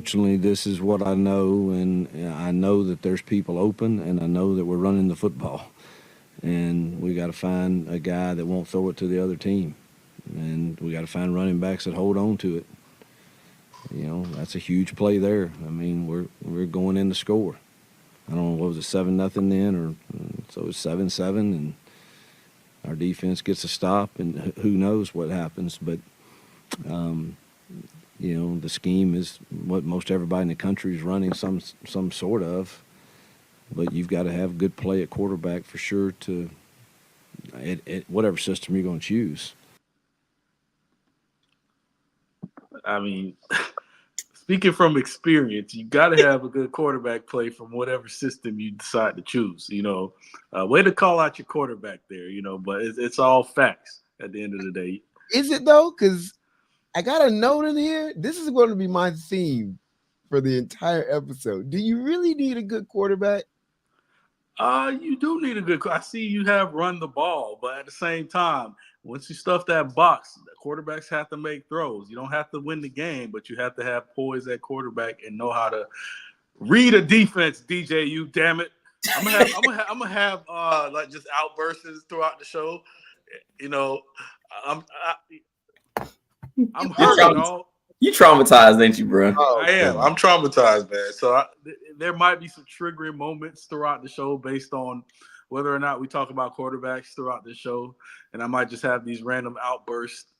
unfortunately, this is what I know, and I know that there's people open, and I know that we're running the football, and we got to find a guy that won't throw it to the other team, and we got to find running backs that hold on to it. That's a huge play there. I mean, we're going in to score. I don't know, what was it, 7-0 then, or so it's 7-7, and our defense gets a stop, and who knows what happens, but. The scheme is what most everybody in the country is running some sort of, but you've got to have good play at quarterback for sure to whatever system you're going to choose. I mean, speaking from experience, you got to have a good quarterback play from whatever system you decide to choose. Way to call out your quarterback there. But it's all facts at the end of the day. Is it though? Because I got a note in here. This is going to be my theme for the entire episode. Do you really need a good quarterback? You do need a good. I see you have run the ball, but at the same time, once you stuff that box, the quarterbacks have to make throws. You don't have to win the game, but you have to have poise at quarterback and know how to read a defense. DJ, you damn it! I'm gonna have like just outbursts throughout the show. I'm hurt, dog. You traumatized, ain't you, bro? I am. I'm traumatized, man. So there might be some triggering moments throughout the show based on whether or not we talk about quarterbacks throughout the show, and I might just have these random outbursts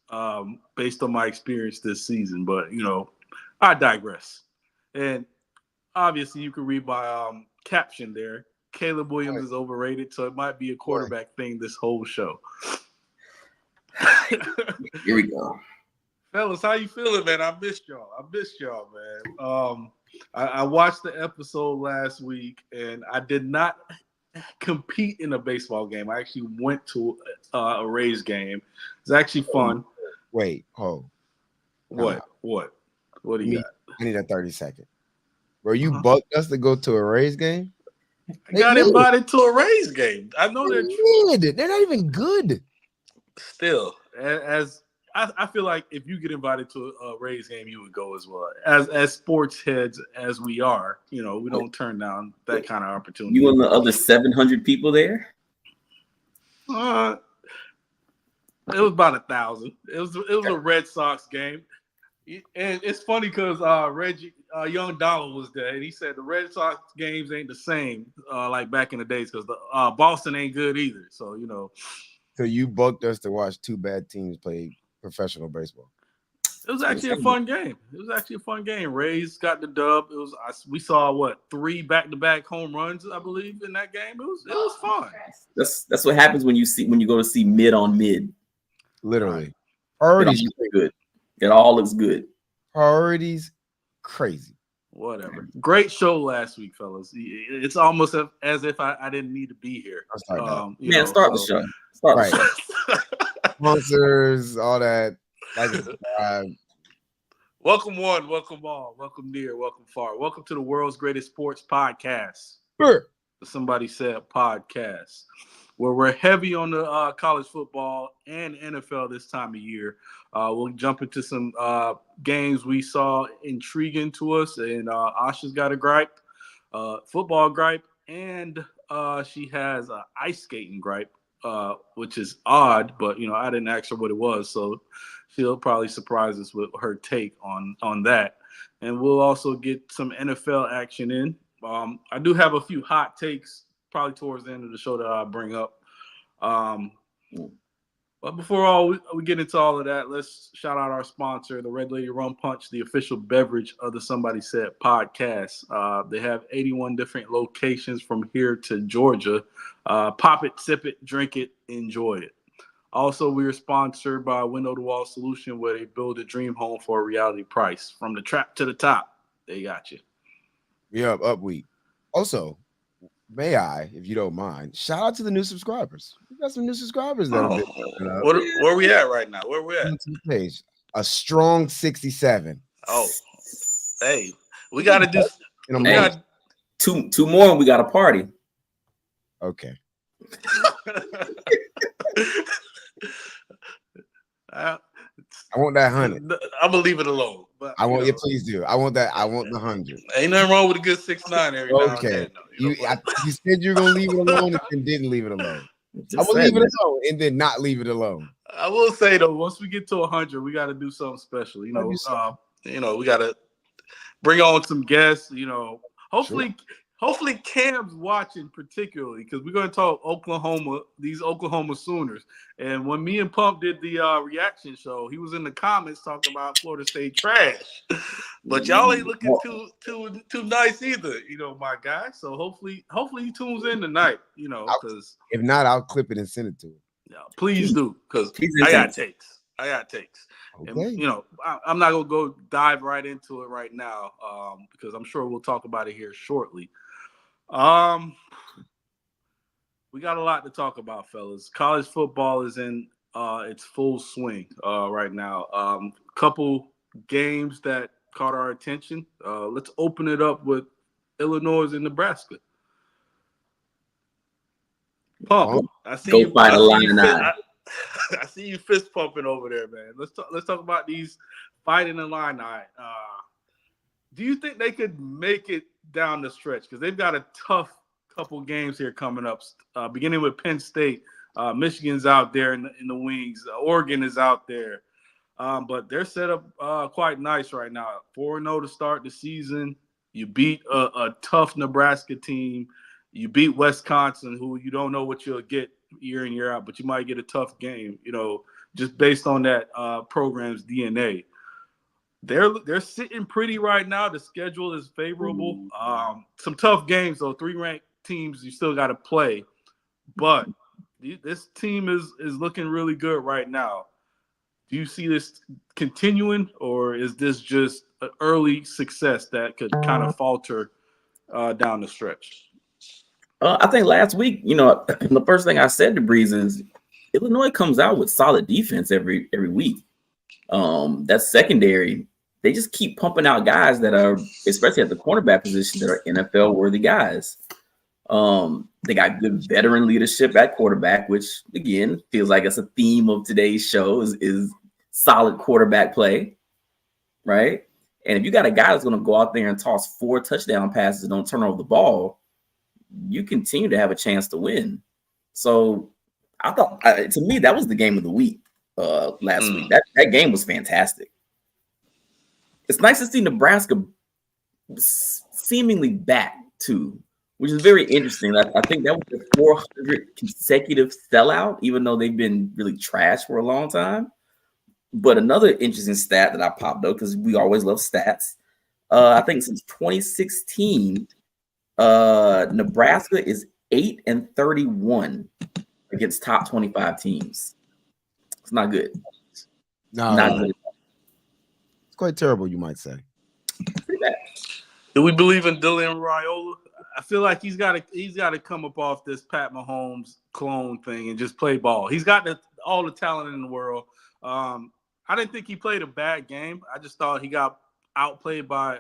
based on my experience this season. But I digress. And obviously, you can read my caption there. Caleb Williams is overrated, so it might be a quarterback thing this whole show. Here we go. Fellas, how you feeling, man? I missed y'all, man. I watched the episode last week, and I did not compete in a baseball game. I actually went to a Rays game. It's actually fun. Wait, hold. What? What do you got? I need a 30-second. Bro, you bucked us to go to a Rays game? I got invited to a Rays game. I know they're not even good. Still, as I feel like if you get invited to a Rays game, you would go as well. As sports heads as we are, we don't turn down that kind of opportunity. You and the other 700 people there? It was about 1,000. It was a Red Sox game, and it's funny because Reggie Young Donald was there, and he said the Red Sox games ain't the same like back in the days because the Boston ain't good either. So So you booked us to watch two bad teams play professional baseball. It was actually a fun game. Rays got the dub. We saw 3 back-to-back home runs, I believe, in that game. It was fun. That's what happens when you go to see mid on mid. Literally. Priorities good. It all looks good. Priorities crazy. Whatever. Great show last week, fellas. It's almost as if I didn't need to be here. Start the show. Start the show. Sponsors, all that. Welcome one, welcome all, welcome near, welcome far. Welcome to the world's greatest sports podcast. Sure. Somebody said podcast, where we're heavy on the college football and NFL this time of year. We'll jump into some games we saw intriguing to us, and Asha's got a gripe, football gripe, and she has an ice skating gripe. Which is odd, but I didn't ask her what it was, so she'll probably surprise us with her take on that. And we'll also get some NFL action in. I do have a few hot takes probably towards the end of the show that I'll bring up. But before we get into all of that, let's shout out our sponsor, the Red Lady Rum Punch, the official beverage of the Somebody Said podcast. They have 81 different locations from here to Georgia. Pop it, sip it, drink it, enjoy it. Also, we are sponsored by Window to Wall Solution, where they build a dream home for a reality price. From the trap to the top, they got you. Yeah, up week. Also, may I, if you don't mind, shout out to the new subscribers. We got some new subscribers that have been where we at right now? Where we at? Page. A strong 67. Oh, hey, we got to do. Two more, and we got a party. Okay. I want that 100. I'm gonna leave it alone. But I want it. Please do. I want that. I want the 100. Ain't nothing wrong with a good 6'9" every now and then. You said you're gonna leave it alone and didn't leave it alone. I will leave it alone and then not leave it alone. I will say though, once we get to 100, we got to do something special. You know, we got to bring on some guests. You know, hopefully Cam's watching particularly because we're going to talk these Oklahoma Sooners. And when me and Pump did the reaction show, he was in the comments talking about Florida State trash. But y'all ain't looking too nice either, you know, my guy. So hopefully he tunes in tonight, you know, because if not, I'll clip it and send it to him. Yeah, please do, because I got takes. Okay. And, you know, I'm not gonna go dive right into it right now, because I'm sure we'll talk about it here shortly. We got a lot to talk about, fellas. College football is in its full swing right now. Couple games that caught our attention. Let's open it up with Illinois and Nebraska. Pump. I see you. I see you fist pumping over there, man. Let's talk about these Fighting Illini. Do you think they could make it down the stretch? Because they've got a tough couple games here coming up, beginning with Penn State. Michigan's out there in the wings. Oregon is out there. But they're set up quite nice right now. 4-0 to start the season. You beat a tough Nebraska team. You beat Wisconsin, who you don't know what you'll get year in, year out, but you might get a tough game, you know, just based on that program's DNA. They're sitting pretty right now. The schedule is favorable. Some tough games, though. 3 ranked teams you still got to play. But this team is looking really good right now. Do you see this continuing, or is this just an early success that could kind of falter down the stretch? I think last week, you know, the first thing I said to Breeze is Illinois comes out with solid defense every week. That secondary, they just keep pumping out guys that are, especially at the cornerback position, that are NFL-worthy guys. They got good veteran leadership at quarterback, which, again, feels like it's a theme of today's show is solid quarterback play, right? And if you got a guy that's going to go out there and toss 4 touchdown passes and don't turn over the ball, you continue to have a chance to win. So I thought, to me, that was the game of the week last week. That game was fantastic. It's nice to see Nebraska seemingly back too, which is very interesting. I think that was the 400 consecutive sellout, even though they've been really trash for a long time. But another interesting stat that I popped up, because we always love stats. I think since 2016, Nebraska is 8-31 against top 25 teams. It's not good. Not good. It's quite terrible, you might say. Pretty bad. Do we believe in Dylan Raiola? I feel like he's got to come up off this Pat Mahomes clone thing and just play ball. He's got all the talent in the world. I didn't think he played a bad game. I just thought he got outplayed by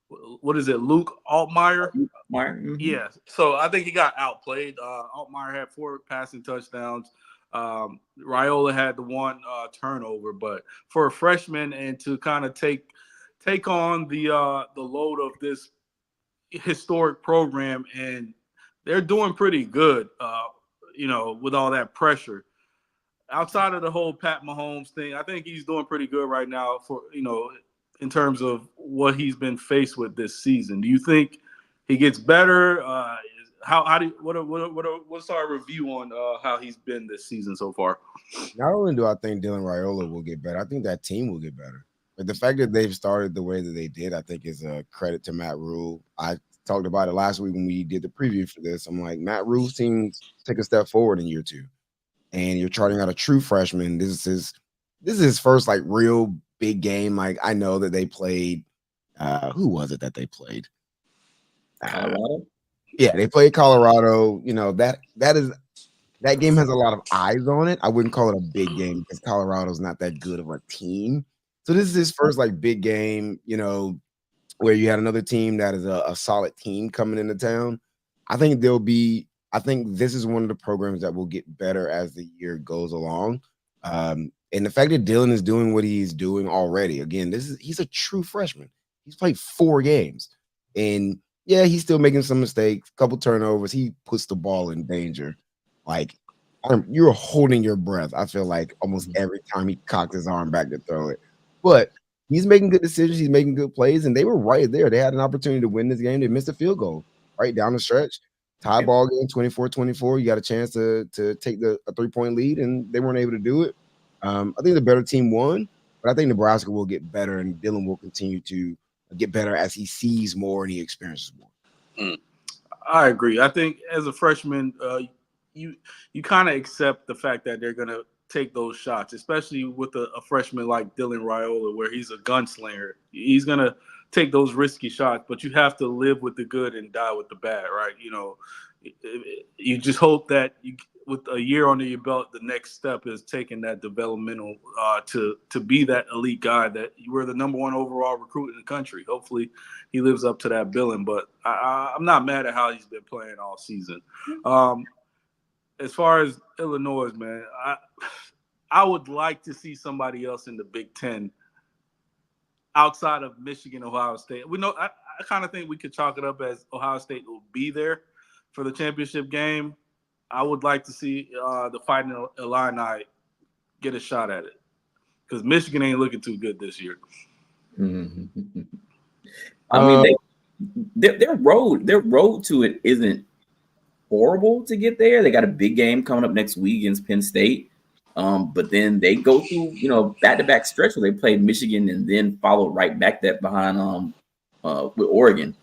Luke Altmaier? Mm-hmm. Yeah. So I think he got outplayed. Altmaier had 4 passing touchdowns. Raiola had the 1 turnover. But for a freshman and to kind of take on the load of this historic program, and they're doing pretty good, you know, with all that pressure. Outside of the whole Pat Mahomes thing, I think he's doing pretty good right now for, you know, in terms of what he's been faced with this season. Do you think he gets better? What's our review on how he's been this season so far? Not only do I think Dylan Raiola will get better, I think that team will get better. But the fact that they've started the way that they did, I think is a credit to Matt Rule. I talked about it last week when we did the preview for this. I'm like, Matt Rule's team take a step forward in year 2. And you're charting out a true freshman. This is his first like real big game. Like, I know that they played who was it that they played? Colorado? Yeah, they played Colorado. You know, that game has a lot of eyes on it. I wouldn't call it a big game because Colorado's not that good of a team. So this is his first like big game, you know, where you had another team that is a solid team coming into town. I think this is one of the programs that will get better as the year goes along. And the fact that Dylan is doing what he's doing already, again, he's a true freshman. He's played 4 games. And yeah, he's still making some mistakes, a couple turnovers. He puts the ball in danger. Like, you're holding your breath, I feel like, almost every time he cocks his arm back to throw it. But he's making good decisions. He's making good plays. And they were right there. They had an opportunity to win this game. They missed a field goal right down the stretch. Tie ball game, 24-24. You got a chance to take a 3-point lead, and they weren't able to do it. I think the better team won, but I think Nebraska will get better, and Dylan will continue to get better as he sees more and he experiences more. I agree. I think as a freshman, you kind of accept the fact that they're going to take those shots, especially with a freshman like Dylan Raiola, where he's a gunslinger. He's going to take those risky shots, but you have to live with the good and die with the bad, right? You know, you just hope that with a year under your belt, the next step is taking that developmental to be that elite guy that you were the number 1 overall recruit in the country. Hopefully he lives up to that billing, but I'm not mad at how he's been playing all season. As far as Illinois, man, I would like to see somebody else in the Big Ten outside of Michigan, Ohio State. We know I kind of think we could chalk it up as Ohio State will be there for the championship game. I would like to see the Fighting Illini get a shot at it because Michigan ain't looking too good this year. Mm-hmm. I mean, their road to it isn't horrible to get there. They got a big game coming up next week against Penn State. But then they go through, back-to-back stretch where they played Michigan and then followed right back that behind with Oregon.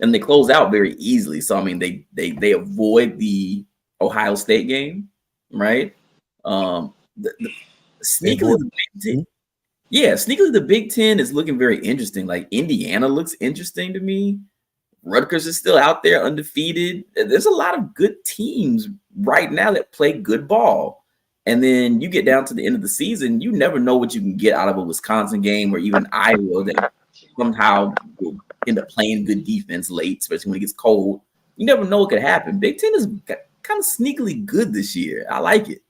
And they close out very easily. So, I mean, they avoid the Ohio State game, right? Sneakily, the Big Ten. Yeah, sneakily, the Big Ten is looking very interesting. Like, Indiana looks interesting to me. Rutgers is still out there undefeated. There's a lot of good teams right now that play good ball. And then you get down to the end of the season, you never know what you can get out of a Wisconsin game or even Iowa that somehow will end up playing good defense late, especially when it gets cold. You never know what could happen. Big Ten is kind of sneakily good this year. I like it.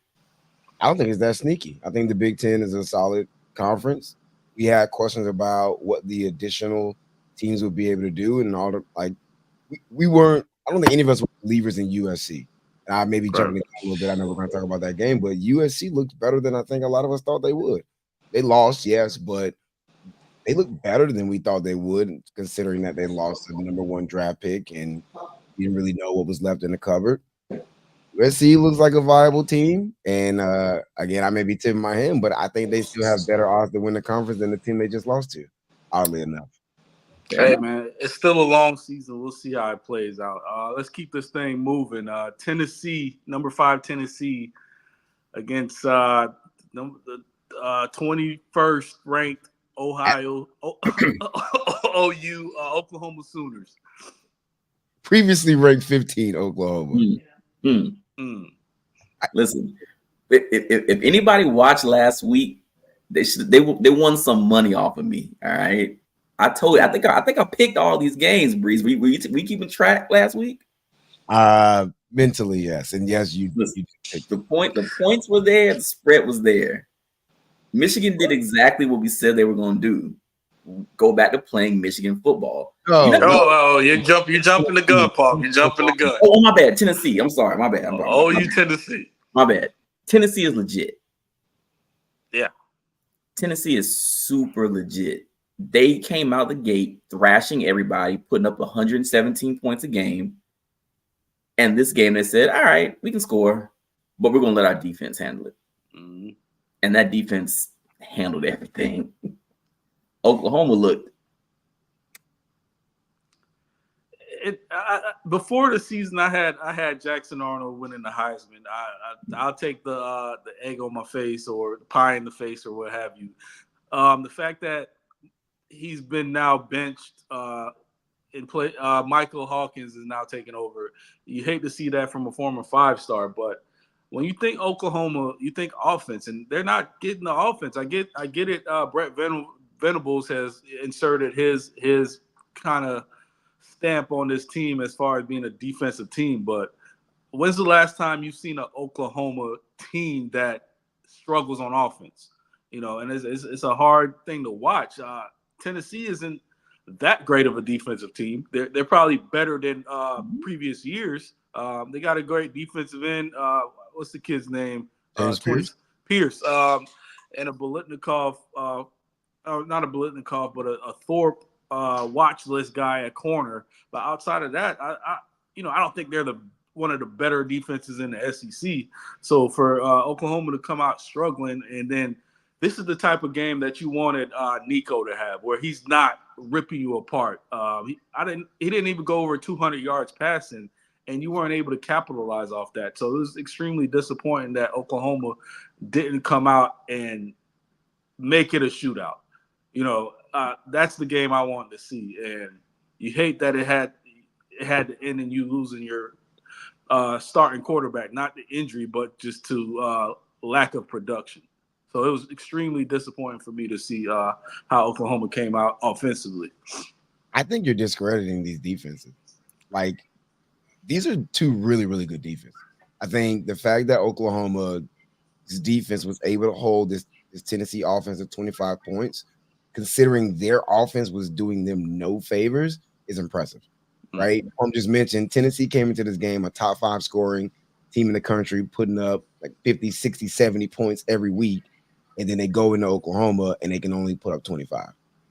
I don't think it's that sneaky. I think the Big Ten is a solid conference. We had questions about what the additional teams would be able to do, and all the we weren't. I don't think any of us were believers in USC. And I may be jumping in a little bit. I know we're going to talk about that game, but USC looked better than I think a lot of us thought they would. They lost, yes, but they looked better than we thought they would, considering that they lost the number 1 draft pick and didn't really know what was left in the cupboard. USC looks like a viable team, and again, I may be tipping my hand, but I think they still have better odds to win the conference than the team they just lost to, oddly enough. Hey, man, it's still a long season. We'll see how it plays out. Let's keep this thing moving. Tennessee, number 5 Tennessee, against the 21st ranked OU Oklahoma Sooners. Previously ranked 15 Oklahoma. Listen, if anybody watched last week, they won some money off of me. All right. I told you. I think I picked all these games, Breeze. We keeping track last week? Mentally, yes, and yes, you picked the points were there. The spread was there. Michigan did exactly what we said they were going to do. Go back to playing Michigan football. You're jumping the gun, Paul. You're jumping the gun. Oh, my bad. Tennessee. I'm sorry. My bad. You Tennessee. My bad. Tennessee is legit. Yeah. Tennessee is super legit. They came out the gate thrashing everybody, putting up 117 points a game. And this game, they said, all right, we can score, but we're going to let our defense handle it. Mm-hmm. And that defense handled everything. Oklahoma looked. Before the season, I had Jackson Arnold winning the Heisman. I'll take the egg on my face or the pie in the face or what have you. The fact that he's been now benched in play. Michael Hawkins is now taking over. You hate to see that from a former 5-star, but when you think Oklahoma, you think offense, and they're not getting the offense. I get it. Brett Venables has inserted his kind of stamp on this team as far as being a defensive team, but when's the last time you've seen an Oklahoma team that struggles on offense. And it's a hard thing to watch. Tennessee isn't that great of a defensive team. They're probably better than previous years. They got a great defensive end. What's the kid's name? James Pierce. And a Bolitnikov, not a Bolitnikov, but a Thorpe watch list guy at corner. But outside of that, I don't think they're one of the better defenses in the SEC. So for Oklahoma to come out struggling, and then this is the type of game that you wanted Nico to have, where he's not ripping you apart. He didn't even go over 200 yards passing, and you weren't able to capitalize off that. So it was extremely disappointing that Oklahoma didn't come out and make it a shootout. That's the game I wanted to see, and you hate that it had to end in you losing your starting quarterback, not the injury, but just to lack of production. So it was extremely disappointing for me to see how Oklahoma came out offensively. I think you're discrediting these defenses. Like, these are two really, really good defenses. I think the fact that Oklahoma's defense was able to hold this Tennessee offense at 25 points, considering their offense was doing them no favors, is impressive, right? I'm just mentioned Tennessee came into this game a top 5 scoring team in the country, putting up like 50, 60, 70 points every week. And then they go into Oklahoma and they can only put up 25.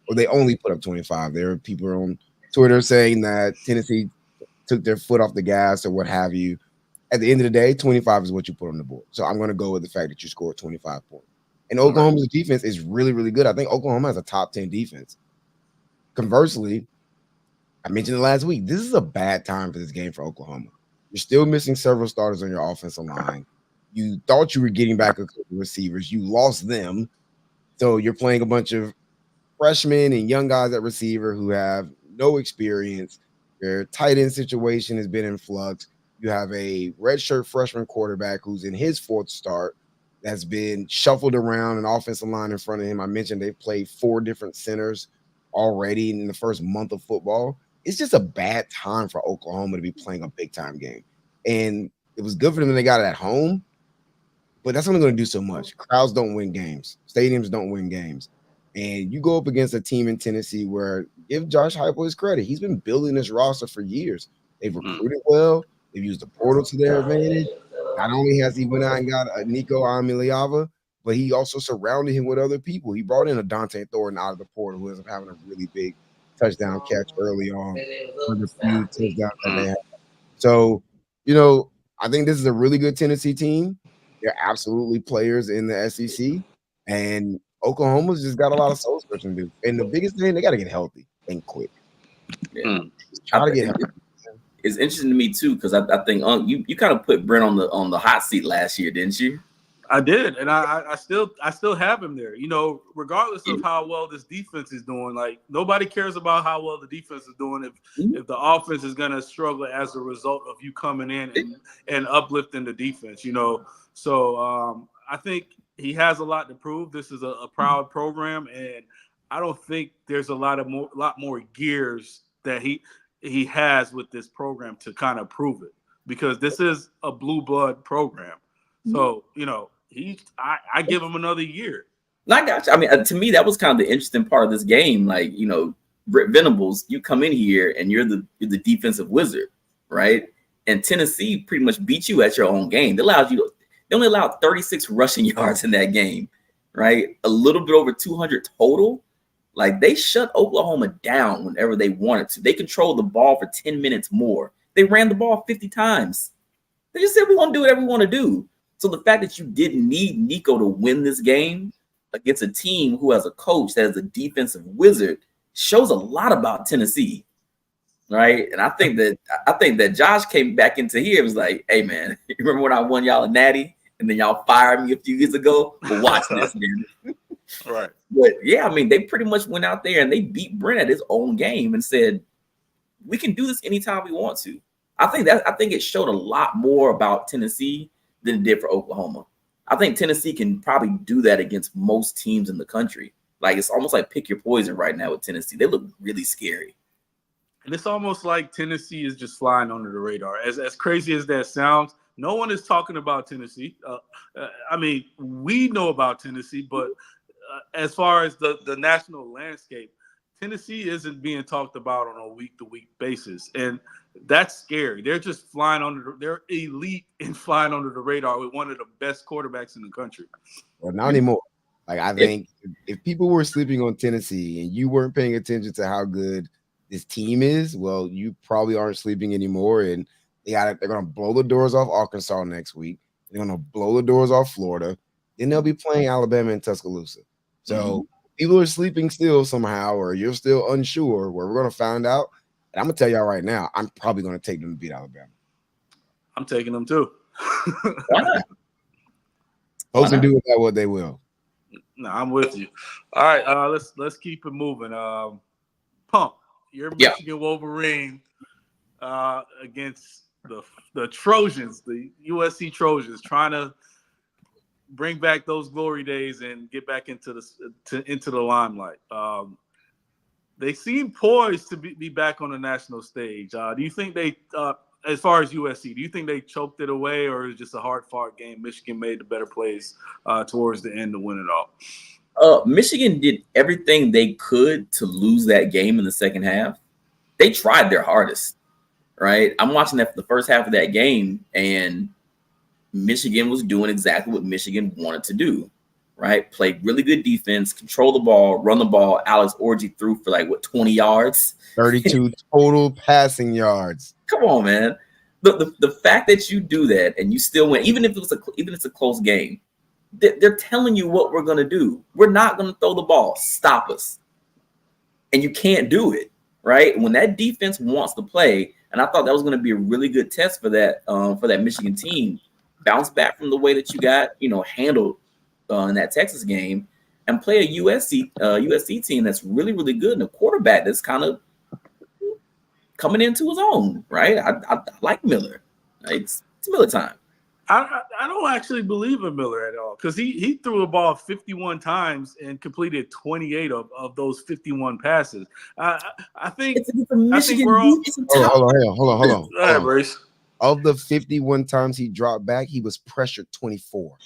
Or they only put up 25. There are people on Twitter saying that Tennessee took their foot off the gas or what have you. At the end of the day, 25 is what you put on the board. So I'm going to go with the fact that you scored 25 points. And Oklahoma's defense is really, really good. I think Oklahoma has a top 10 defense. Conversely, I mentioned it last week, this is a bad time for this game for Oklahoma. You're still missing several starters on your offensive line. You thought you were getting back a couple of receivers. You lost them. So you're playing a bunch of freshmen and young guys at receiver who have no experience. Your tight end situation has been in flux. You have a redshirt freshman quarterback who's in his 4th start that's been shuffled around an offensive line in front of him. I mentioned they've played 4 different centers already in the first month of football. It's just a bad time for Oklahoma to be playing a big-time game. And it was good for them that they got it at home, but that's only going to do so much. Crowds don't win games. Stadiums don't win games. And you go up against a team in Tennessee where, give Josh Heupel his credit, he's been building this roster for years. They've recruited well. They've used the portal to their advantage. Not only has he went out and got a Nico Amiliava, but he also surrounded him with other people. He brought in a Dante Thornton out of the portal who ends up having a really big touchdown catch early on. One of the few touchdowns that they had. So, I think this is a really good Tennessee team. They're absolutely players in the SEC. And Oklahoma's just got a lot of soul searching to do. And the biggest thing, they got to get healthy and quick. Yeah. Try to get healthy. It's interesting to me too, because I think you kind of put Brent on the hot seat last year, didn't you? I did, and I still have him there. Regardless of how well this defense is doing, like nobody cares about how well the defense is doing if the offense is going to struggle as a result of you coming in and uplifting the defense. So I think he has a lot to prove. This is a proud program, and I don't think there's a lot more gears that he has with this program to kind of prove it, because this is a blue blood program. So, I give him another year. I got you. I mean, to me, that was kind of the interesting part of this game. Like, Brent Venables, you come in here and you're the defensive wizard, right? And Tennessee pretty much beat you at your own game. They only allowed 36 rushing yards in that game, right? A little bit over 200 total. Like, they shut Oklahoma down whenever they wanted to. They controlled the ball for 10 minutes more. They ran the ball 50 times. They just said, we're going to do whatever we want to do. So the fact that you didn't need Nico to win this game against a team who has a coach that is a defensive wizard shows a lot about Tennessee, right? And I think that Josh came back into here and was like, hey, man, you remember when I won y'all a natty and then y'all fired me a few years ago? Well, watch this, man. Right. But, yeah, I mean, they pretty much went out there and they beat Brent at his own game and said, we can do this anytime we want to. I think it showed a lot more about Tennessee than it did for Oklahoma. I think Tennessee can probably do that against most teams in the country. Like, it's almost like pick your poison right now with Tennessee. They look really scary. And it's almost like Tennessee is just flying under the radar. As crazy as that sounds, No one is talking about Tennessee. I mean, we know about Tennessee, but as far as the national landscape, Tennessee isn't being talked about on a week-to-week basis, and that's scary. They're just flying they're elite and flying under the radar with one of the best quarterbacks in the country. Well, not anymore. Like, I think if people were sleeping on Tennessee and you weren't paying attention to how good this team is, well, you probably aren't sleeping anymore. And they're going to blow the doors off Arkansas next week. They're going to blow the doors off Florida. Then they'll be playing Alabama and Tuscaloosa. So people are sleeping still somehow, or you're still unsure. Where we're going to find out. And I'm going to tell y'all right now, I'm probably going to take them to beat Alabama. I'm taking them too. Why not? Folks can do with that what they will. No, I'm with you. All right, let's keep it moving. Pump, your Michigan Wolverine against the Trojans, the USC Trojans, trying to bring back those glory days and get back into the limelight. They seem poised to be back on the national stage. Do you think they, as far as USC, do you think they choked it away, or is it just a hard-fought game? Michigan made the better plays towards the end to win it all. Michigan did everything they could to lose that game in the second half. They tried their hardest, right? I'm watching the first half of that game, and Michigan was doing exactly what Michigan wanted to do, right? Play really good defense, control the ball, run the ball. Alex Orji threw for 20 yards. 32 total passing yards. Come on, man. The fact that you do that and you still win, even if it's a close game, they're telling you what we're going to do. We're not going to throw the ball. Stop us. And you can't do it, right? When that defense wants to play, and I thought that was going to be a really good test for that Michigan team. Bounce back from the way that you got, handled in that Texas game, and play a USC team that's really, really good, and a quarterback that's kind of coming into his own, right? I like Miller. It's Miller time. I don't actually believe in Miller at all, because he threw the ball 51 times and completed 28 of those 51 passes. I think we're all. Hold on. Go ahead, Brace. Of the 51 times he dropped back, he was pressured 24.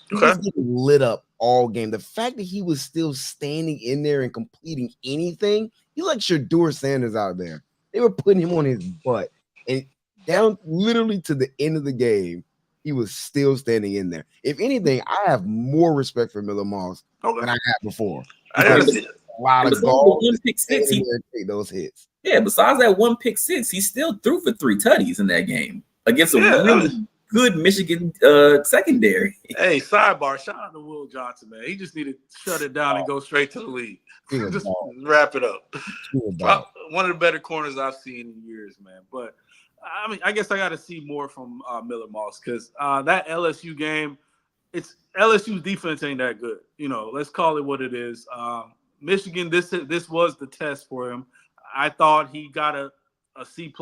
He Okay. was getting lit up all game. The fact that he was still standing in there and completing anything, he like Shedeur Sanders out there. They were putting him on his butt. And down literally to the end of the game, he was still standing in there. If anything, I have more respect for Miller Moss than I had before. I gotta see it. A lot of goals. One pick six, he take those hits. Yeah, besides that one pick six, he still threw for 3 tutties in that game against a really good Michigan secondary. Hey, sidebar, shout out to Will Johnson, man. He just needed to shut it down and go straight to the lead. Just wrap it up. One of the better corners I've seen in years, man. But I mean, I guess I got to see more from Miller Moss, because that LSU game, it's LSU's defense ain't that good. Let's call it what it is. Michigan, this was the test for him. I thought he got a C+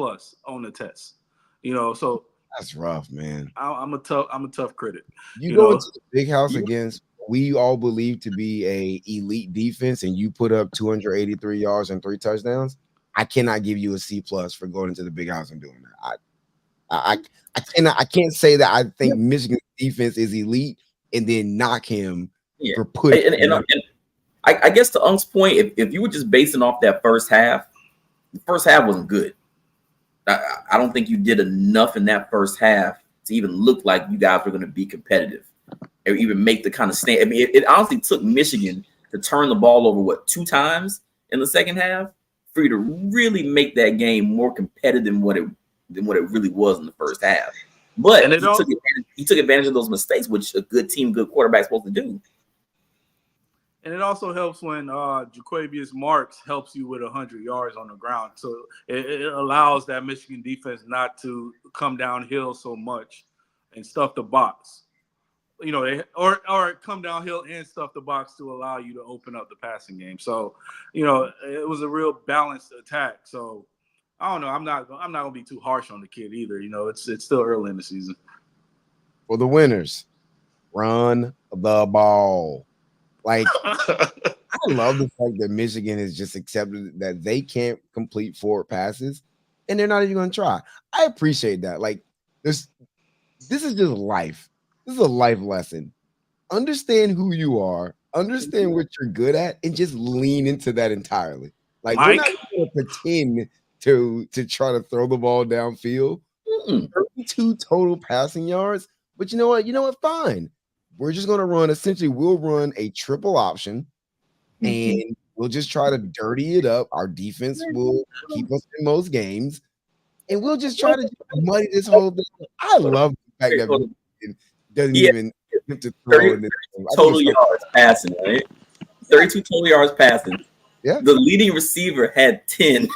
on the test. So that's rough, man. I'm a tough critic. You go into the big house against we all believe to be a elite defense, and you put up 283 yards and 3 touchdowns. I cannot give you a C+ for going into the big house and doing that. I can't say that I think Michigan's defense is elite and then knock him for putting. And I guess to Unk's point, if you were just basing off that first half, the first half wasn't good. I don't think you did enough in that first half to even look like you guys were going to be competitive or even make the kind of stand. I mean, it honestly took Michigan to turn the ball over, 2 times in the second half for you to really make that game more competitive than what it really was in the first half. But he took advantage of those mistakes, which a good team, good quarterback is supposed to do. And it also helps when Jaquavius Marks helps you with 100 yards on the ground. So it allows that Michigan defense not to come downhill so much and stuff the box. Or come downhill and stuff the box to allow you to open up the passing game. So, it was a real balanced attack. So I don't know. I'm not gonna be too harsh on the kid either. It's still early in the season. For the winners, run the ball. Like, I love the fact that Michigan has just accepted that they can't complete forward passes, and they're not even going to try. I appreciate that. Like, there's this is just life. This is a life lesson. Understand who you are, understand what you're good at, and just lean into that entirely. Like we're not Mike, going to pretend to try to throw the ball downfield. 32 total passing yards. But you know what? You know what? Fine. We're just going to run. Essentially, we'll run a triple option, and we'll just try to dirty it up. Our defense will keep us in most games, and we'll just try to muddy this whole thing. I love the fact that Michigan doesn't even attempt to throw in this game. Total yards passing, right? 32 total yards passing. Yeah. The leading receiver had 10.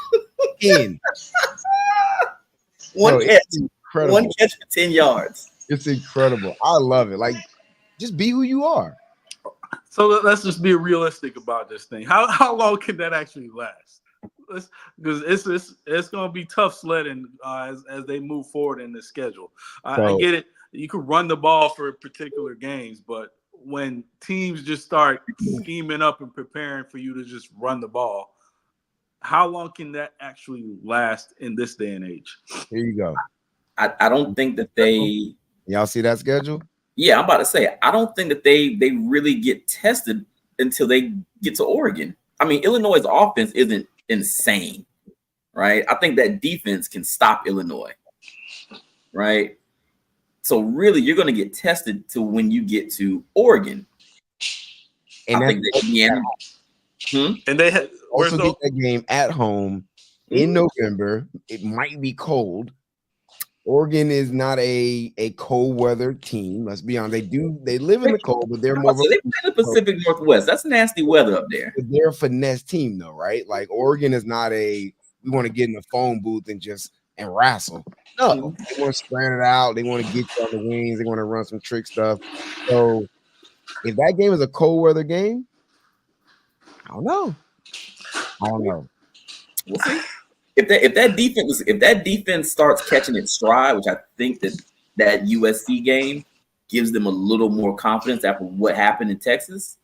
10. One Bro, catch. Incredible. One catch for 10 yards. It's incredible. I love it. Like, just be who you are. so let's just be realistic about this thing. How long can that actually last? Because it's going to be tough sledding as they move forward in the schedule. I get it. You could run the ball for particular games, but when teams just start scheming up and preparing for you to just run the ball, how long can that actually last in this day and age? Here you go. I don't think that they. Y'all see that schedule? Yeah, I'm about to say, I don't think that they really get tested until they get to Oregon. I mean, Illinois' offense isn't insane, right? I think that defense can stop Illinois, right? So really, you're going to get tested to when you get to Oregon. And I think that and they had also get that game at home in November. It might be cold. Oregon is not a cold weather team. Let's be honest. They live in the cold, but they're more of they play the Pacific Northwest. That's nasty weather up there. They're a finesse team, though, right? Like Oregon is not we want to get in the phone booth and wrestle. No, they want to spread it out. They want to get you on the wings. They want to run some trick stuff. So if that game is a cold weather game, I don't know. We'll see. If that defense starts catching its stride, which I think that USC game gives them a little more confidence after what happened in Texas.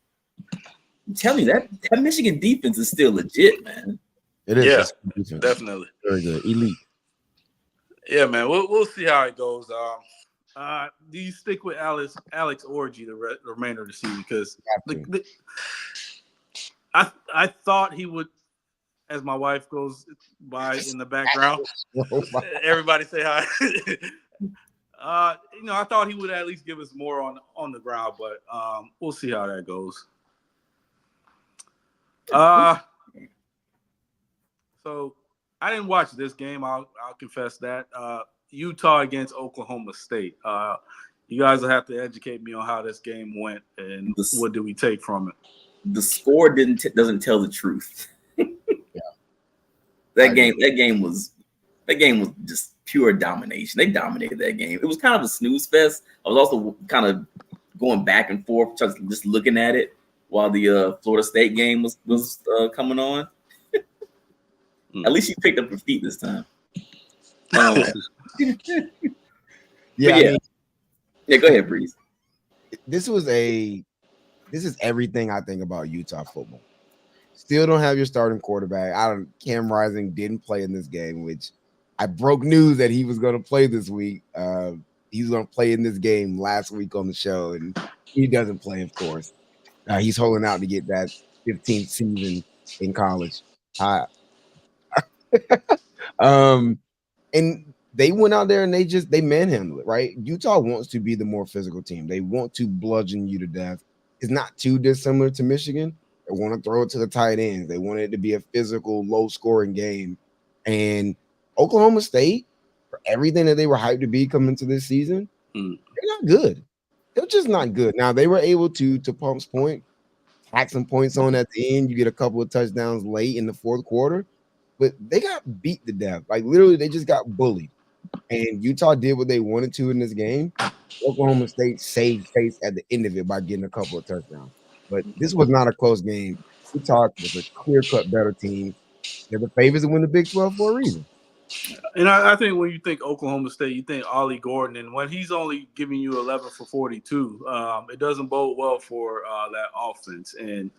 I'm telling you that Michigan defense is still legit, man. It is. Yeah, definitely. Very good. Elite. Yeah, man. We'll see how it goes. Do you stick with Alex Orgy the remainder of the season? Because I thought he would, as my wife goes by in the background, everybody say hi. I thought he would at least give us more on the ground, but we'll see how that goes. So I didn't watch this game. I'll confess that. Utah against Oklahoma State. You guys will have to educate me on how this game went and what do we take from it. The score doesn't tell the truth. That game was just pure domination. They dominated that game. It was kind of a snooze fest. I was also kind of going back and forth, just looking at it while the Florida State game was coming on. At least you picked up your feet this time. Yeah, go ahead, Breeze. This is everything I think about Utah football. Still don't have your starting quarterback. Cam Rising didn't play in this game, which I broke news that he was going to play this week. He's going to play in this game last week on the show, and he doesn't play, of course. He's holding out to get that 15th season in college. And they went out there and they manhandled it, right? Utah wants to be the more physical team. They want to bludgeon you to death. It's not too dissimilar to Michigan. They want to throw it to the tight ends. They want it to be a physical, low-scoring game. And Oklahoma State, for everything that they were hyped to be coming into this season, they're not good. They're just not good. Now, they were able to Pump's point, tack some points on at the end. You get a couple of touchdowns late in the fourth quarter. But they got beat to death. Like, literally, they just got bullied. And Utah did what they wanted to in this game. Oklahoma State saved face at the end of it by getting a couple of touchdowns. But this was not a close game. Utah was a clear-cut better team. They're the favorites to win the Big 12 for a reason. And I think when you think Oklahoma State, you think Ollie Gordon. And when he's only giving you 11 for 42, it doesn't bode well for that offense. And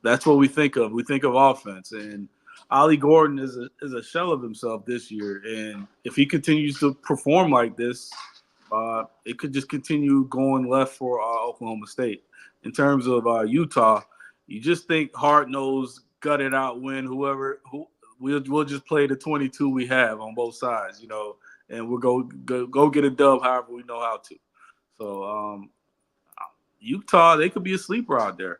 that's what we think of. We think of offense. And Ollie Gordon is a shell of himself this year. And if he continues to perform like this, it could just continue going left for Oklahoma State. In terms of Utah, you just think hard-nosed, gut-it out win. We'll just play the 22 we have on both sides, and we'll go get a dub however we know how to. So Utah, they could be a sleeper out there.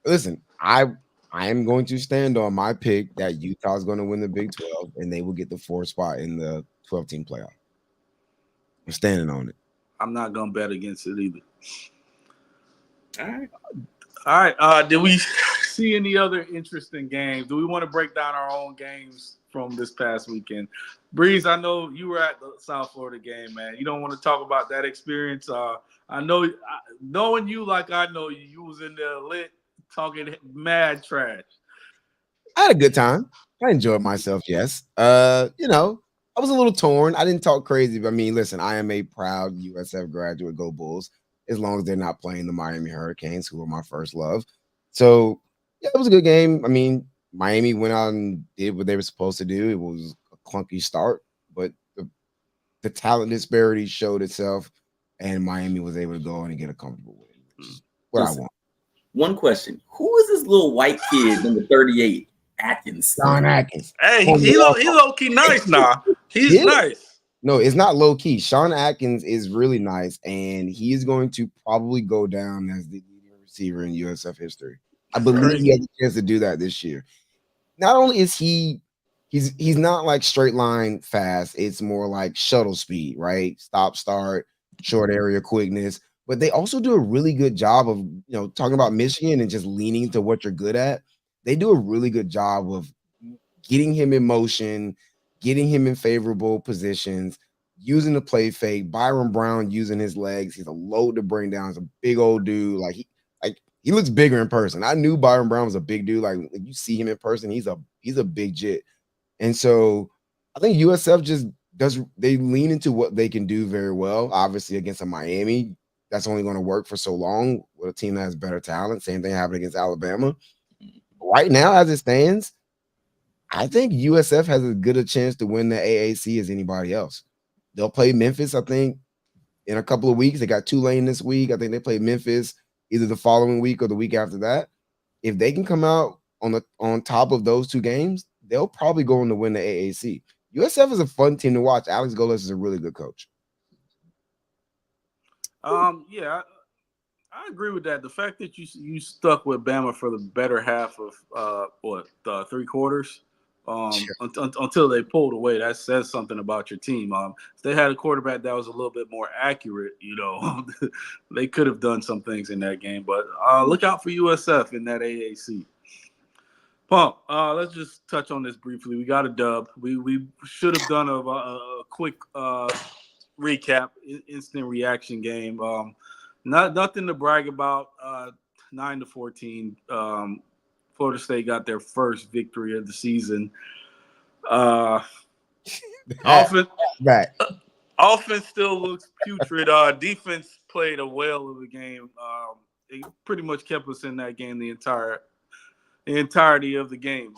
Listen, I am going to stand on my pick that Utah is going to win the Big 12 and they will get the 4th spot in the 12-team playoff. I'm standing on it. I'm not going to bet against it either. All right. Did we see any other interesting games? Do we want to break down our own games from this past weekend? Breeze, I know you were at the South Florida game, man. You don't want to talk about that experience. I know, knowing you like I know you, you was in there lit, talking mad trash. I had a good time. I enjoyed myself, yes. I was a little torn. I didn't talk crazy, but I mean, listen, I am a proud USF graduate. Go Bulls, as long as they're not playing the Miami Hurricanes, who are my first love. So, yeah, it was a good game. I mean, Miami went out and did what they were supposed to do. It was a clunky start, but the talent disparity showed itself, and Miami was able to go in and get a comfortable win, which is what I want. One question. Who is this little white kid, number 38, Atkins? Sean Atkins. Hey, he's low-key nice now. He's nice. No, it's not low-key. Sean Atkins is really nice, and he is going to probably go down as the leading receiver in USF history. I believe he has a chance to do that this year. Not only is he's not like straight line fast, it's more like shuttle speed, right? Stop, start, short area quickness. But they also do a really good job of, talking about Michigan and just leaning to what you're good at. They do a really good job of getting him in motion, getting him in favorable positions, using the play fake. Byron Brown using his legs. He's a load to bring down. He's a big old dude. He looks bigger in person. I knew Byron Brown was a big dude. Like, you see him in person, he's a big jit. And so I think USF they lean into what they can do very well. Obviously, against a Miami, that's only going to work for so long with a team that has better talent. Same thing happened against Alabama. Right now, as it stands, I think USF has as good a chance to win the AAC as anybody else. They'll play Memphis, I think, in a couple of weeks. They got Tulane this week. I think they play Memphis either the following week or the week after that. If they can come out on top of those two games, they'll probably go on to win the AAC. USF is a fun team to watch. Alex Goles is a really good coach. Yeah, I agree with that. The fact that you stuck with Bama for the better half of 3 quarters until they pulled away, that says something about your team. If they had a quarterback that was a little bit more accurate, they could have done some things in that game. But look out for USF in that AAC. Pump, let's just touch on this briefly. We got a dub. We should have done a quick recap, instant reaction game. Nothing to brag about. 9-14. Florida State got their first victory of the season. Offense still looks putrid. Defense played a whale of a game. It pretty much kept us in that game the entirety of the game.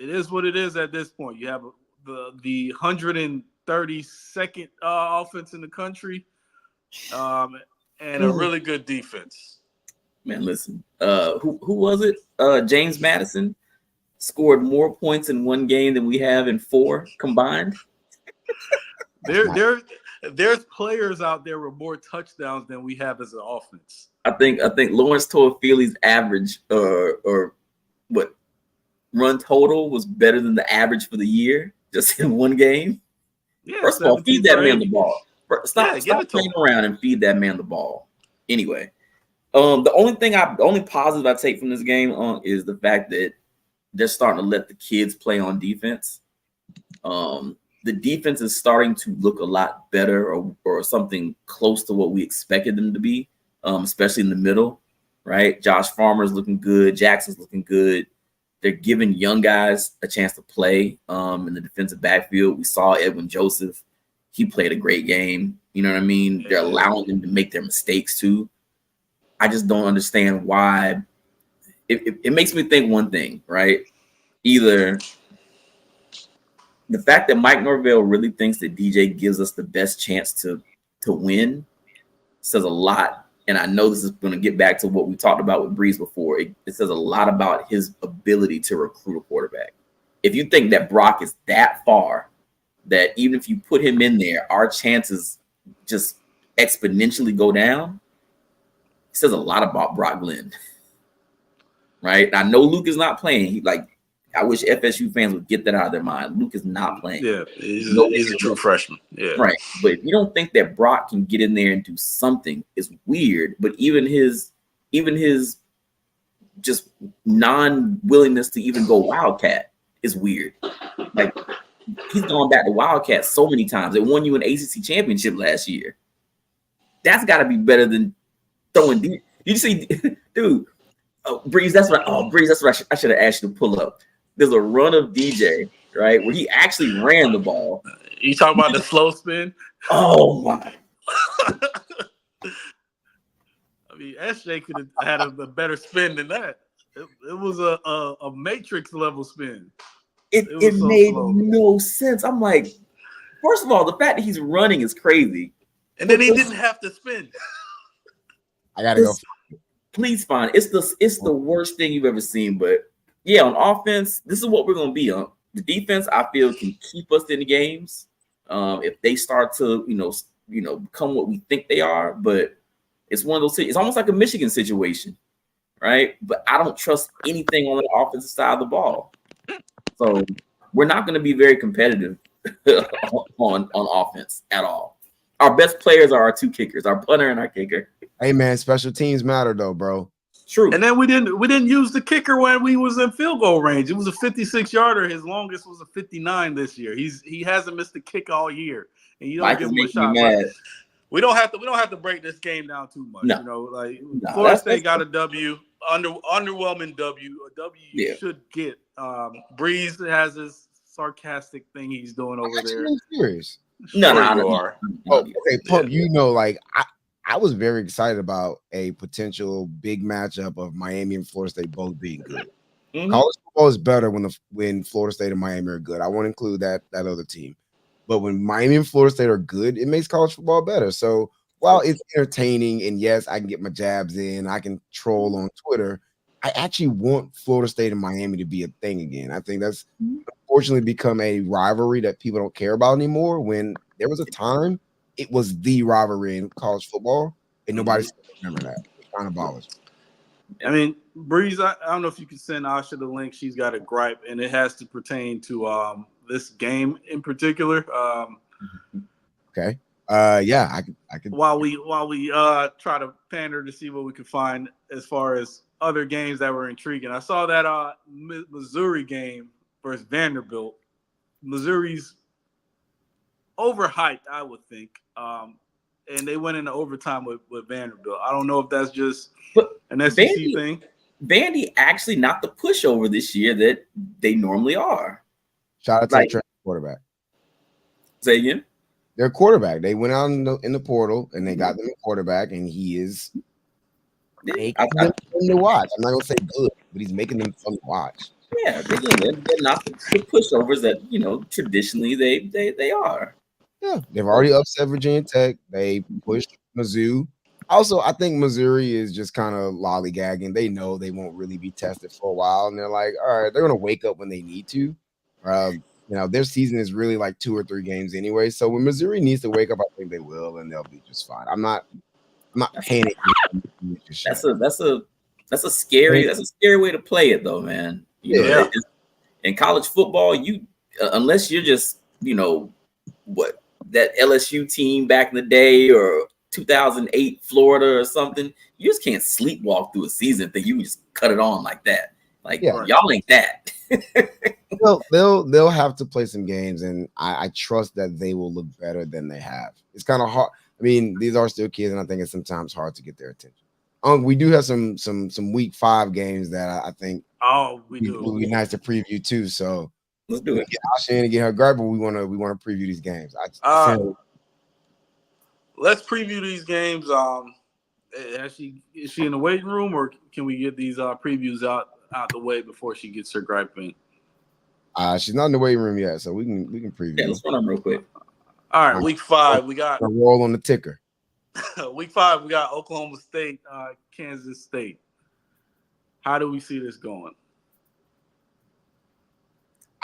It is what it is at this point. You have the 132nd offense in the country, and a really good defense. Man, listen. Who was it? James Madison scored more points in one game than we have in 4 combined. There's players out there with more touchdowns than we have as an offense. I think Lawrence Toafili's average or what run total was better than the average for the year just in one game. Yeah, first of all, feed that man the ball. Stop playing around and feed that man the ball. Anyway, the only positive I take from this game is the fact that they're starting to let the kids play on defense. The defense is starting to look a lot better or something close to what we expected them to be, especially in the middle, right? Josh Farmer's looking good. Jackson's looking good. They're giving young guys a chance to play in the defensive backfield. We saw Edwin Joseph. He played a great game. You know what I mean? They're allowing them to make their mistakes too. I just don't understand why. It makes me think one thing, right? Either the fact that Mike Norvell really thinks that DJ gives us the best chance to win says a lot. And I know this is going to get back to what we talked about with Breeze before. It says a lot about his ability to recruit a quarterback. If you think that Brock is that far, that even if you put him in there, our chances just exponentially go down, it says a lot about Brock Glenn. Right? And I know Luke is not playing. I wish FSU fans would get that out of their mind. Luke is not playing. Yeah, he's a true freshman. Yeah, right. But if you don't think that Brock can get in there and do something, it's weird. But even his just non-willingness to even go Wildcat is weird. Like, he's gone back to Wildcat so many times. It won you an ACC championship last year. That's got to be better than throwing deep. Did you see, dude? Breeze, that's what I should have asked you to pull up. There's a run of DJ, right, where he actually ran the ball. You talking about the slow spin? Oh my! I mean, SJ could have had a better spin than that. It was a Matrix level spin. It so made slow. No sense. I'm like, first of all, the fact that he's running is crazy, and then he didn't have to spin. I gotta go. Please find it's the worst thing you've ever seen. But yeah, on offense, this is what we're gonna be on. The defense, I feel, can keep us in the games if they start to become what we think they are. But it's one of those. It's almost like a Michigan situation, right? But I don't trust anything on the offensive side of the ball. So we're not going to be very competitive on offense at all. Our best players are our two kickers, our punter and our kicker. Hey man, special teams matter though, bro. True. And then we didn't use the kicker when we was in field goal range. It was a 56-yarder. His longest was a 59 this year. He hasn't missed a kick all year, and you don't give him a shot. We don't have to break this game down too much. No. Florida State got a W, underwhelming W. A W you should get. Breeze has this sarcastic thing he's doing over there. I'm serious. No, you are. Oh, okay, Pump. I was very excited about a potential big matchup of Miami and Florida State both being good. Mm-hmm. College football is better when Florida State and Miami are good. I won't include that other team. But when Miami and Florida State are good, it makes college football better. So while it's entertaining, and yes, I can get my jabs in, I can troll on Twitter, I actually want Florida State and Miami to be a thing again. I think that's unfortunately become a rivalry that people don't care about anymore. When there was a time, it was the rivalry in college football, and nobody remember that. It kind of bothers me. I mean, Breeze, I don't know if you can send Asha the link. She's got a gripe, and it has to pertain to this game in particular. Okay. Yeah, I could. While we try to pander to see what we can find as far as other games that were intriguing. I saw that Missouri game versus Vanderbilt. Missouri's overhyped, I would think. And they went into overtime with Vanderbilt. I don't know if that's just an SEC thing. Vandy actually not the pushover this year that they normally are. Shout out to the quarterback. Say again? Their quarterback. They went out in the portal and they got them a quarterback, and he is making them fun to watch. I'm not gonna say good, but he's making them fun to watch. Yeah, they're not the pushovers that traditionally they are. Yeah, they've already upset Virginia Tech. They pushed Mizzou. Also, I think Missouri is just kind of lollygagging. They know they won't really be tested for a while, and they're like, all right, they're gonna wake up when they need to. Their season is really like 2 or 3 games anyway. So when Missouri needs to wake up, I think they will, and they'll be just fine. I'm not panicking. That's a scary way to play it, though, man. In college football, unless you're just that LSU team back in the day or 2008 Florida or something, you just can't sleepwalk through a season that you can just cut it on like that. Y'all ain't that. They'll have to play some games, and I trust that they will look better than they have. It's kind of hard. I mean, these are still kids, and I think it's sometimes hard to get their attention. We do have some week 5 games that I think we do. Would be nice to preview too. So let's do it. Get Asha in and get her gripe, but we want to preview these games. Let's preview these games. Is she in the waiting room, or can we get these previews out the way before she gets her gripe in? She's not in the waiting room yet, so we can preview. Yeah, let's run them real quick. All right, week 5 we got roll on the ticker. week 5 we got Oklahoma State, Kansas State. How do we see this going?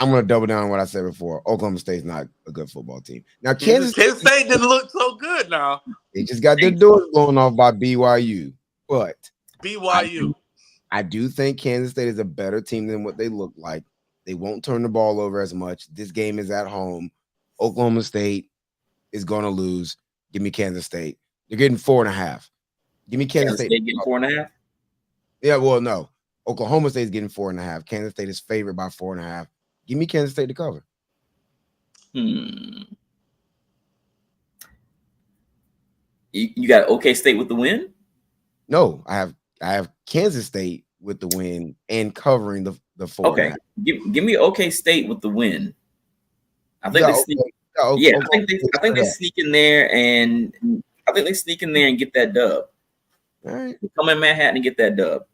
I'm going to double down on what I said before. Oklahoma State's not a good football team. Now, Kansas State didn't look so good now. They just got their doors blown off by BYU. But BYU. I do think Kansas State is a better team than what they look like. They won't turn the ball over as much. This game is at home. Oklahoma State is going to lose. Give me Kansas State. They're getting 4.5. Give me Kansas State. Getting 4.5? Yeah, well, no. Oklahoma State is getting 4.5. Kansas State is favored by 4.5. Give me Kansas State to cover. You got OK State with the win? No, I have Kansas State with the win and covering the 4. Okay, give me OK State with the win. I think I think they sneak in there and get that dub. All right, come in Manhattan and get that dub.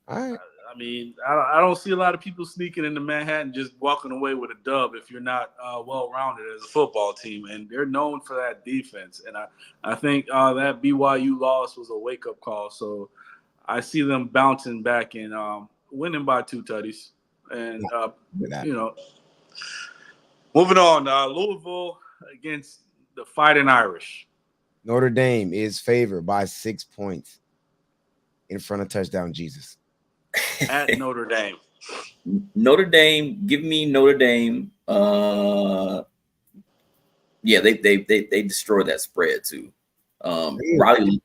All right. I mean, I don't see a lot of people sneaking into Manhattan just walking away with a dub if you're not well-rounded as a football team, and they're known for that defense. And I think that BYU loss was a wake-up call. So I see them bouncing back and winning by 2 tutties. And, moving on, Louisville against the Fighting Irish. Notre Dame is favored by 6 points in front of touchdown Jesus. At Notre Dame. Notre Dame, give me Notre Dame. Yeah, they destroyed that spread too. Riley,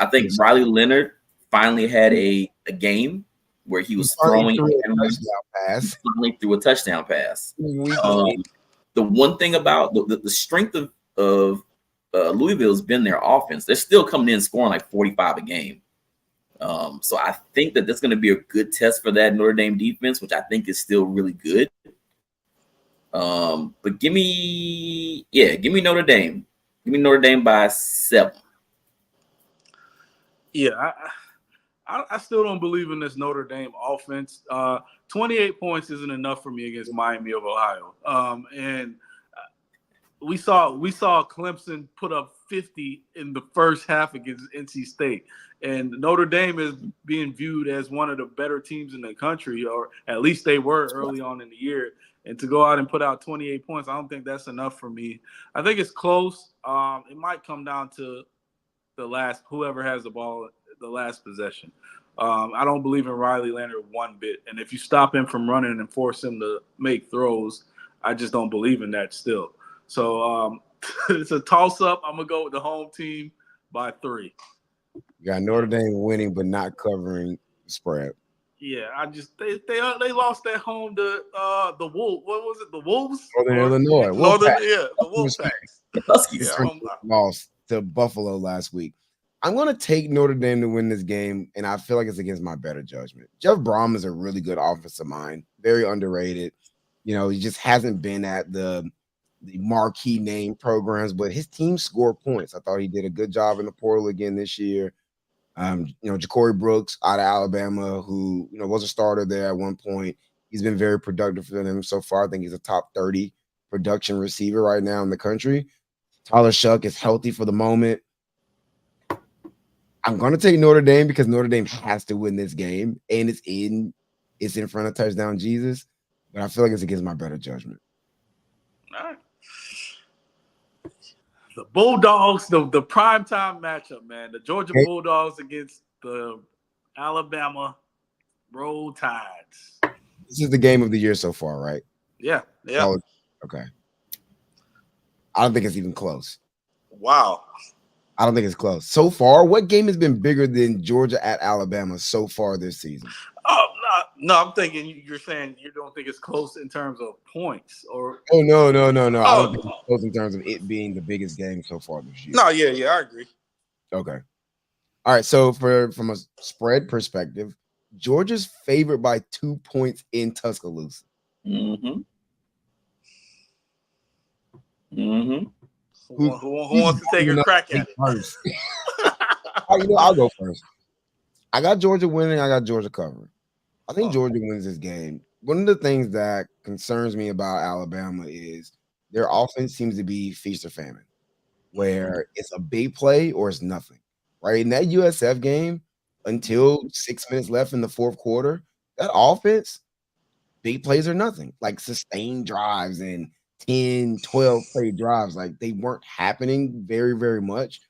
I think Riley Leonard finally had a game where he was throwing finally threw a touchdown pass. The one thing about the strength of Louisville has been their offense. They're still coming in scoring like 45 a game. So I think that that's going to be a good test for that Notre Dame defense, which I think is still really good. But give me Notre Dame. Give me Notre Dame by 7. Yeah, I still don't believe in this Notre Dame offense. 28 points isn't enough for me against Miami of Ohio. And we saw Clemson put up 50 in the first half against NC State. And Notre Dame is being viewed as one of the better teams in the country, or at least they were early on in the year. And to go out and put out 28 points, I don't think that's enough for me. I think it's close. It might come down to whoever has the ball, the last possession. I don't believe in Riley Leonard one bit. And if you stop him from running and force him to make throws, I just don't believe in that still. So it's a toss-up. I'm going to go with the home team by 3. You got Notre Dame winning but not covering the spread. Yeah, they lost at home to the Wolves. What was it? The Wolves? Northern Illinois. The Wolfpacks. Huskies lost to Buffalo last week. I'm going to take Notre Dame to win this game, and I feel like it's against my better judgment. Jeff Brom is a really good offensive mind, very underrated. You know, he just hasn't been at the marquee name programs, but his team scored points. I thought he did a good job in the portal again this year. Ja'Cory Brooks out of Alabama, who was a starter there at one point. He's been very productive for them so far. I think he's a top 30 production receiver right now in the country. Tyler Shuck is healthy for the moment. I'm going to take Notre Dame because Notre Dame has to win this game, and it's in front of touchdown Jesus, but I feel like it's against my better judgment. All right. The Bulldogs, the primetime matchup, man. The Georgia Bulldogs against the Alabama Roll Tides. This is the game of the year so far, right? Yeah. Okay. I don't think it's even close. Wow. I don't think it's close. So far, what game has been bigger than Georgia at Alabama so far this season? Oh, no, I'm thinking you're saying you don't think it's close in terms of points or. Oh, no. I don't think it's close in terms of it being the biggest game so far this year. No, yeah, I agree. Okay. All right, so from a spread perspective, Georgia's favored by 2 points in Tuscaloosa. Mm-hmm. Who wants to take a crack at it? First? I'll go first. I got Georgia winning. I got Georgia covering. I think Georgia wins this game. one of the things that concerns me about Alabama is their offense seems to be feast or famine, where it's a big play or it's nothing. Right in that USF game, until 6 minutes left in the fourth quarter, that offense, big plays or nothing, like sustained drives and 10, 12 play drives, like they weren't happening very, very much.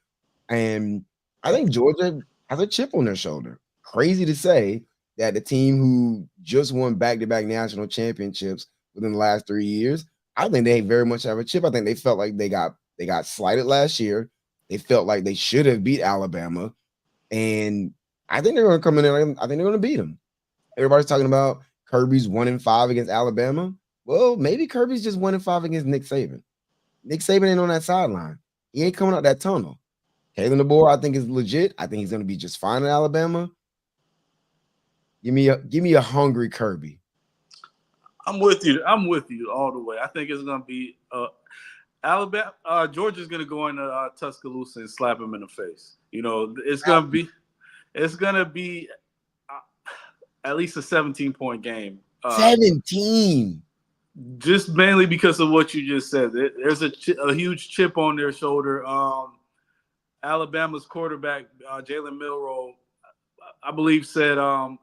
And I think Georgia has a chip on their shoulder. Crazy to say that the team who just won back-to-back national championships within the last 3 years, I think they very much have a chip. I think they felt like they got slighted last year. They felt like they should have beat Alabama. And I think they're going to come in there. I think they're going to beat them. Everybody's talking about Kirby's 1-5 against Alabama. Well, maybe Kirby's just 1-5 against Nick Saban. Nick Saban ain't on that sideline. He ain't coming out that tunnel. Kalen DeBoer, I think, is legit. I think he's going to be just fine in Alabama. Give me a hungry Kirby. I'm with you. I'm with you all the way. I think it's going to be Alabama. Georgia's going to go into Tuscaloosa and slap him in the face. You know, it's going to be at least a 17-point game. 17. Just mainly because of what you just said. There's a huge chip on their shoulder. Alabama's quarterback, Jalen Milroe, I believe, said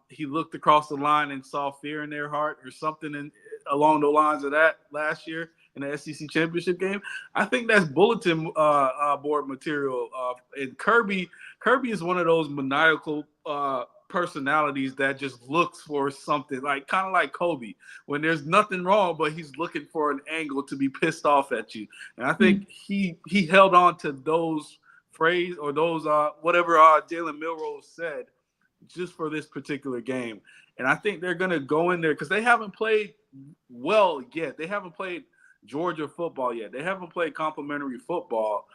he looked across the line and saw fear in their heart or something along the lines of that last year in the SEC championship game. I think that's bulletin board material. And Kirby is one of those maniacal personalities that just looks for something, like kind of like Kobe, when there's nothing wrong, but he's looking for an angle to be pissed off at you. And I think he held on to those phrase or those whatever Jalen Milroe said just for this particular game. And I think they're going to go in there because they haven't played well yet. They haven't played Georgia football yet. They haven't played complimentary football.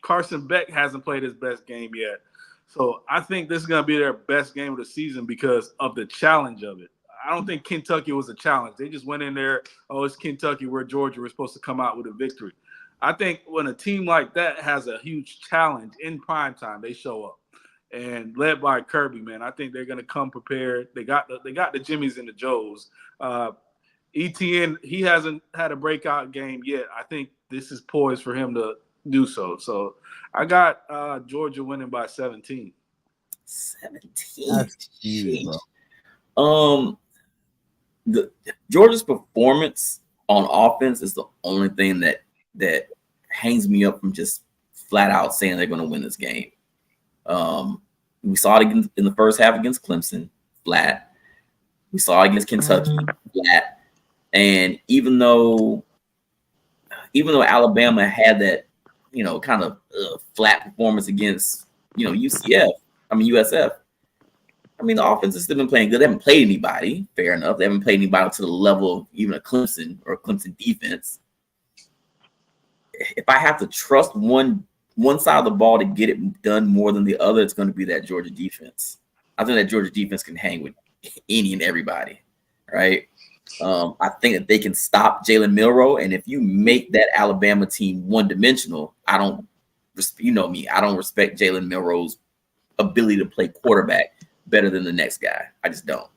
Carson Beck hasn't played his best game yet. So I think this is going to be their best game of the season because of the challenge of it. I don't think Kentucky was a challenge. They just went in there, oh, it's Kentucky where Georgia was supposed to come out with a victory. I think when a team like that has a huge challenge in primetime, they show up. And led by Kirby, man, I think they're going to come prepared. They got the Jimmies and the Joes. ETN, he hasn't had a breakout game yet. I think this is poised for him to do so. So I got Georgia winning by 17. 17. That's huge, bro. Georgia's performance on offense is the only thing that hangs me up from just flat out saying they're going to win this game. We saw it in the first half against Clemson, flat. We saw it against Kentucky, flat. And even though Alabama had that, kind of flat performance against, USF. The offense has still been playing good. They haven't played anybody, fair enough. They haven't played anybody to the level of even a Clemson or a Clemson defense. If I have to trust one side of the ball to get it done more than the other, it's going to be that Georgia defense. I think that Georgia defense can hang with any and everybody, right? I think that they can stop Jalen Milroe, and if you make that Alabama team one-dimensional, I don't respect Jalen Milroe's ability to play quarterback better than the next guy. I just don't.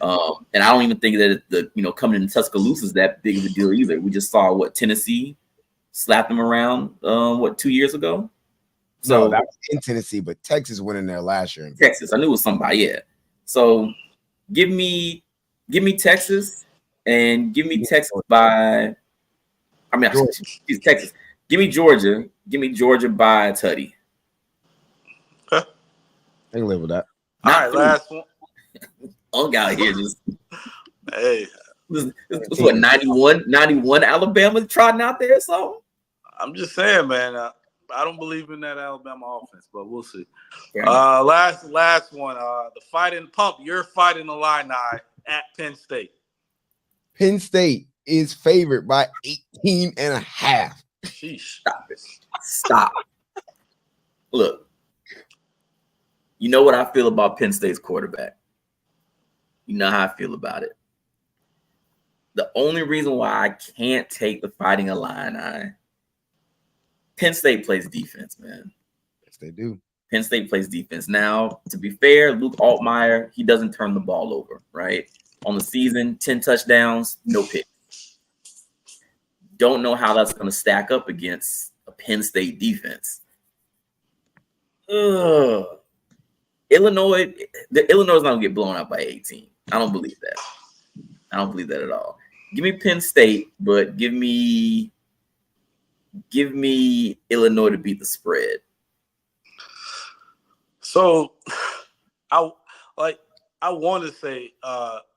And I don't even think that coming in Tuscaloosa is that big of a deal either. We just saw Tennessee slapped them around 2 years ago. So no, that was in Tennessee, but Texas went in there last year. Texas, I knew it was somebody, yeah. So give me Texas and give me Texas by. She's Texas. Give me Georgia. Give me Georgia by Tutty. I can live with that. All right, last one. Unk out here just. Hey. This what 91 Alabama trotting out there, so I'm just saying, man. I don't believe in that Alabama offense, but we'll see. Last one. The fighting pump. You're fighting the Illini at Penn State. Penn State is favored by 18.5. Sheesh. Stop. Look, you know what I feel about Penn State's quarterback. You know how I feel about it. The only reason why I can't take the Fighting Illini, Penn State plays defense, man. Yes, they do. Penn State plays defense. Now, to be fair, Luke Altmaier, he doesn't turn the ball over, right? on the season, 10 touchdowns, no pick. Don't know how that's going to stack up against a Penn State defense. Illinois is not going to get blown out by 18. I don't believe that. I don't believe that at all. Give me Penn State, but give me Illinois to beat the spread. So, I want to say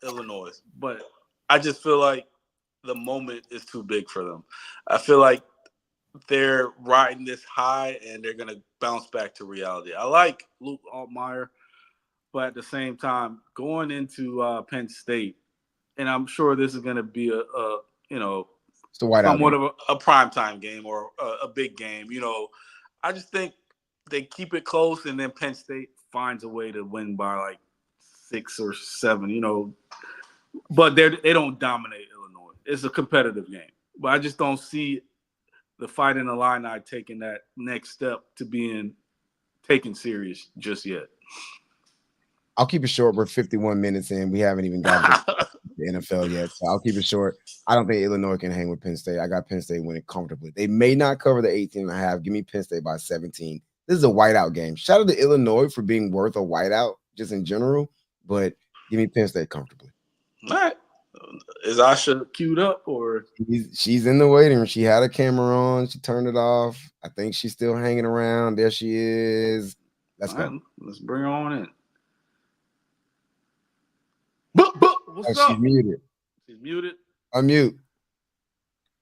Illinois, but I just feel like the moment is too big for them. I feel like they're riding this high and they're gonna bounce back to reality. I like Luke Altmaier, but at the same time, going into Penn State, and I'm sure this is gonna be a somewhat of a primetime game or a big game. I just think they keep it close, and then Penn State finds a way to win by like 6 or 7. But they don't dominate Illinois. It's a competitive game, but I just don't see the Fighting Illini taking that next step to being taken serious just yet. I'll keep it short. We're 51 minutes in. We haven't even got to the NFL yet, so I'll keep it short. I don't think Illinois can hang with Penn State. I got Penn State winning comfortably. They may not cover the 18.5. Give me Penn State by 17. This is a whiteout game. Shout out to Illinois for being worth a whiteout just in general, but give me Penn State comfortably. All right. Is Asha queued up or? She's in the waiting room. She had a camera on. She turned it off. I think she's still hanging around. There she is. Let's go. Right, let's bring her on in. What's up? She's muted. She's muted. Unmute.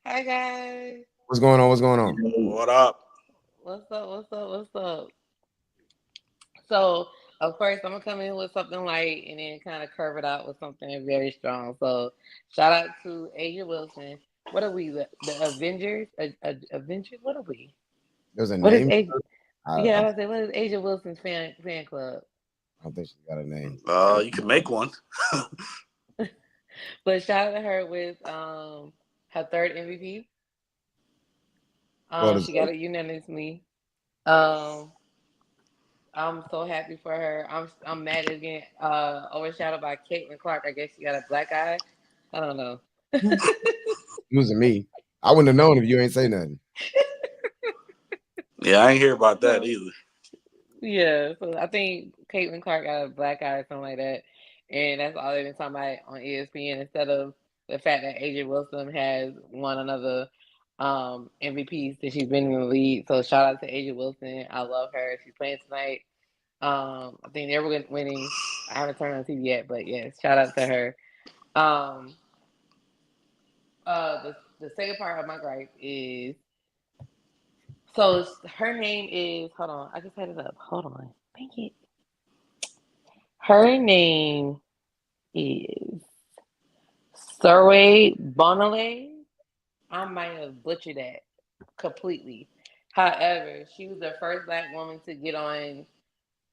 Hi guys. What's going on? What's going on? What up? What's up? So, of course, I'm going to come in with something light and then kind of curve it out with something very strong. So, shout out to Asia Wilson. What are we? The Avengers? Avengers? What are we? There's a what name? Is I was say, what is Asia Wilson's fan club? I don't think she's got a name. You can make one. But shout out to her with her third MVP. She got it unanimously. I'm so happy for her. I'm mad at getting overshadowed by Caitlin Clark. I guess she got a black eye. I don't know. Losing me. I wouldn't have known if you ain't say nothing. Yeah, I ain't hear about that either. Yeah, so I think Caitlin Clark got a black eye or something like that. And that's all they've been talking about on ESPN instead of the fact that AJ Wilson has won another MVP since she's been in the league. So shout out to AJ Wilson. I love her. She's playing tonight. I think they're winning. I haven't turned on TV yet, but yes, shout out to her. The second part of my gripe is, so her name is, hold on, I just had it up. Hold on. Thank you. Her name is Surway Bonale. I might have butchered that completely. However, she was the first Black woman to get on